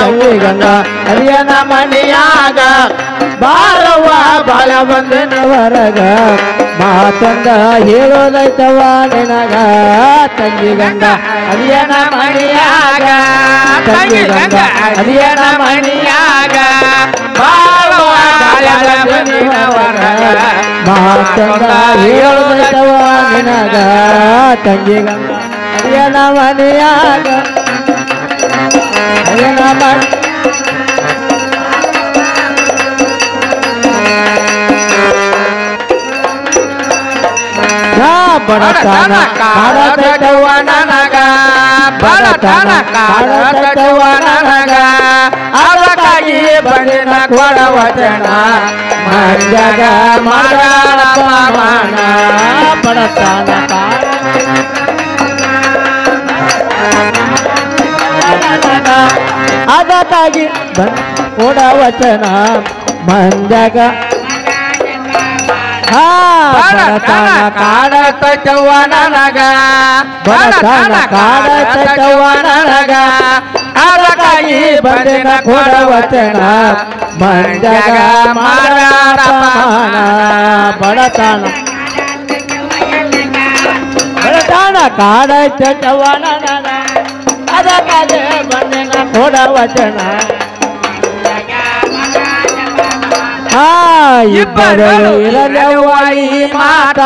ತಂಗಿ ಗಂಗಾ ಅದಿಯನ ಮನೆಯಾಗ ಬಾರವ್ವ ಬಾಳ ಬಂದಿನ ಹೊರಗ ಮಾತಂದ ಹೇಳೋದೈತವ ನಿನಗ. ತಂಗಿ ಗಂಗಾ ಅದಿಯನ ಮನೆಯಾಗ, ತಂಗಿ ಗಂಗಾ ಅದಿಯನ ಮನೆಯಾಗ ಬಾರವ್ವ ಬಾಳ ಬಂದಿನ ಹೊರಗ ಮಾತಂದ ಹೇಳೋದೈತವ ನಿನಗ. ತಂಗಿ ಗಂಗಾ ಅದಿಯನ ಮನೆಯಾಗ, ಅದಿಯನ ಮನೆ ಬಡತನ ಕಾಡತೈತವ್ವ ನನಗ, ಬಡತನ ಕಾಡತೈತವ್ವ ನನಗ, ಅದಕ್ಕಾಗಿ ಬಂದಿನ ಕೊಡವಚನ ಮಂಜಗ ಮಾಡಣ ಮಾನ. ಬಡತನ ಅದಕ್ಕಾಗಿ ಬಂದ ಕೊಡವಚನ ಮಂಜಗ ಬಡತನ ಕಾಡತವ್ವ ನನಗ ಬಡತನ ಕಾಡತವ್ವ ನನಗ ಅದಕ್ಕಾಗಿ ಬಂದಿನ ಕೊಡ ವಚನ ಮಂಜಗ ಮಾಡಾಡ ಬಡತನ ಬಡತನ ಕಾಡತವ್ವ ನನಗ ಅದಕ್ಕಾಗಿ ಬಂದಿನ ಕೊಡ ವಚನ ಇಬ್ಬರು ಇರಲವ್ವ ಈ ಮಾತ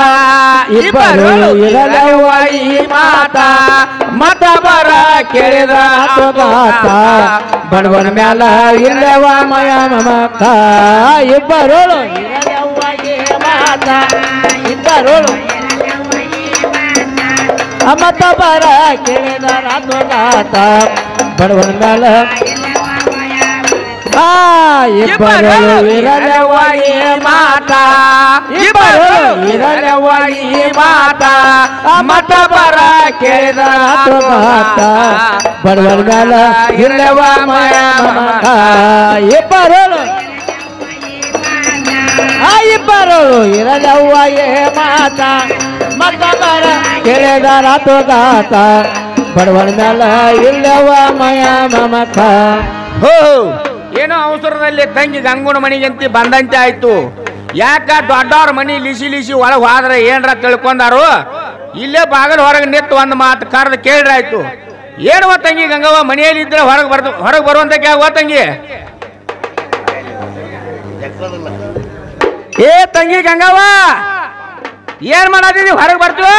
ಇಬ್ಬರು ಇರಲವ್ವ ಈ ಮಾತ ಮತ ಬರ ಕೇಳಿದ ಮಾತ ಬಡವನ ಮ್ಯಾಲ ಇಲ್ಲವ ಮಯ ಮಮಕ ಇಬ್ಬರು ಇರಲವ್ವ ಈ ಮಾತ ಇಬ್ಬರು ಮತ ಬರ ಕೇಳಿದ ಮಾತ ಬಡವನ ಮ್ಯಾಲ ಇಬ್ಬರು ಇರಲವ್ವ ಈ ಮಾತ ಇಬ್ಬರು ಇರಲವ್ವ ಈ ಮಾತ ಮತ ಬರ ಕೇಳಿದ ಮಾತ ಬಡವರ ಮ್ಯಾಲ ಇಲ್ಲವ ಮಯ ಮಮಕ ಇಬ್ಬರು ಇಬ್ಬರು ಇರಲವ್ವ ಈ ಮಾತ ಮತ ಬರ ಕೇಳಿದ ಗಾತ ಬಡವರ ಮ್ಯಾಲ ಇಲ್ಲವ ಮಯ ಮಮಕ ಹೋ ಏನೋ ಅವಸರದಲ್ಲಿ ತಂಗಿ ಗಂಗುಣ ಮನಿಗಂತಿ ಬಂದಂತೆ ಆಯ್ತು. ಯಾಕ ದೊಡ್ಡವ್ರ ಮನಿ ಲಿಸಿ ಒಳಗೆ ಹೋದ್ರೆ ಏನ್ರ ತಿಳ್ಕೊಂಡಾರು. ಇಲ್ಲೇ ಬಾಗಲ್ ಹೊರಗೆ ನಿಂತು ಒಂದು ಮಾತು ಕರೆದು ಕೇಳ್ರಾಯ್ತು. ಏನವ ತಂಗಿ ಗಂಗವ್ವ ಮನೆಯಲ್ಲಿ ಇದ್ರೆ ಹೊರಗೆ ಬರುವಂತ ಕ್ಯಾವ ತಂಗಿ ಏ ತಂಗಿ ಗಂಗವ್ವ ಏನ್ ಮಾಡಾದಿರಿ ಹೊರಗೆ ಬರ್ತೀವ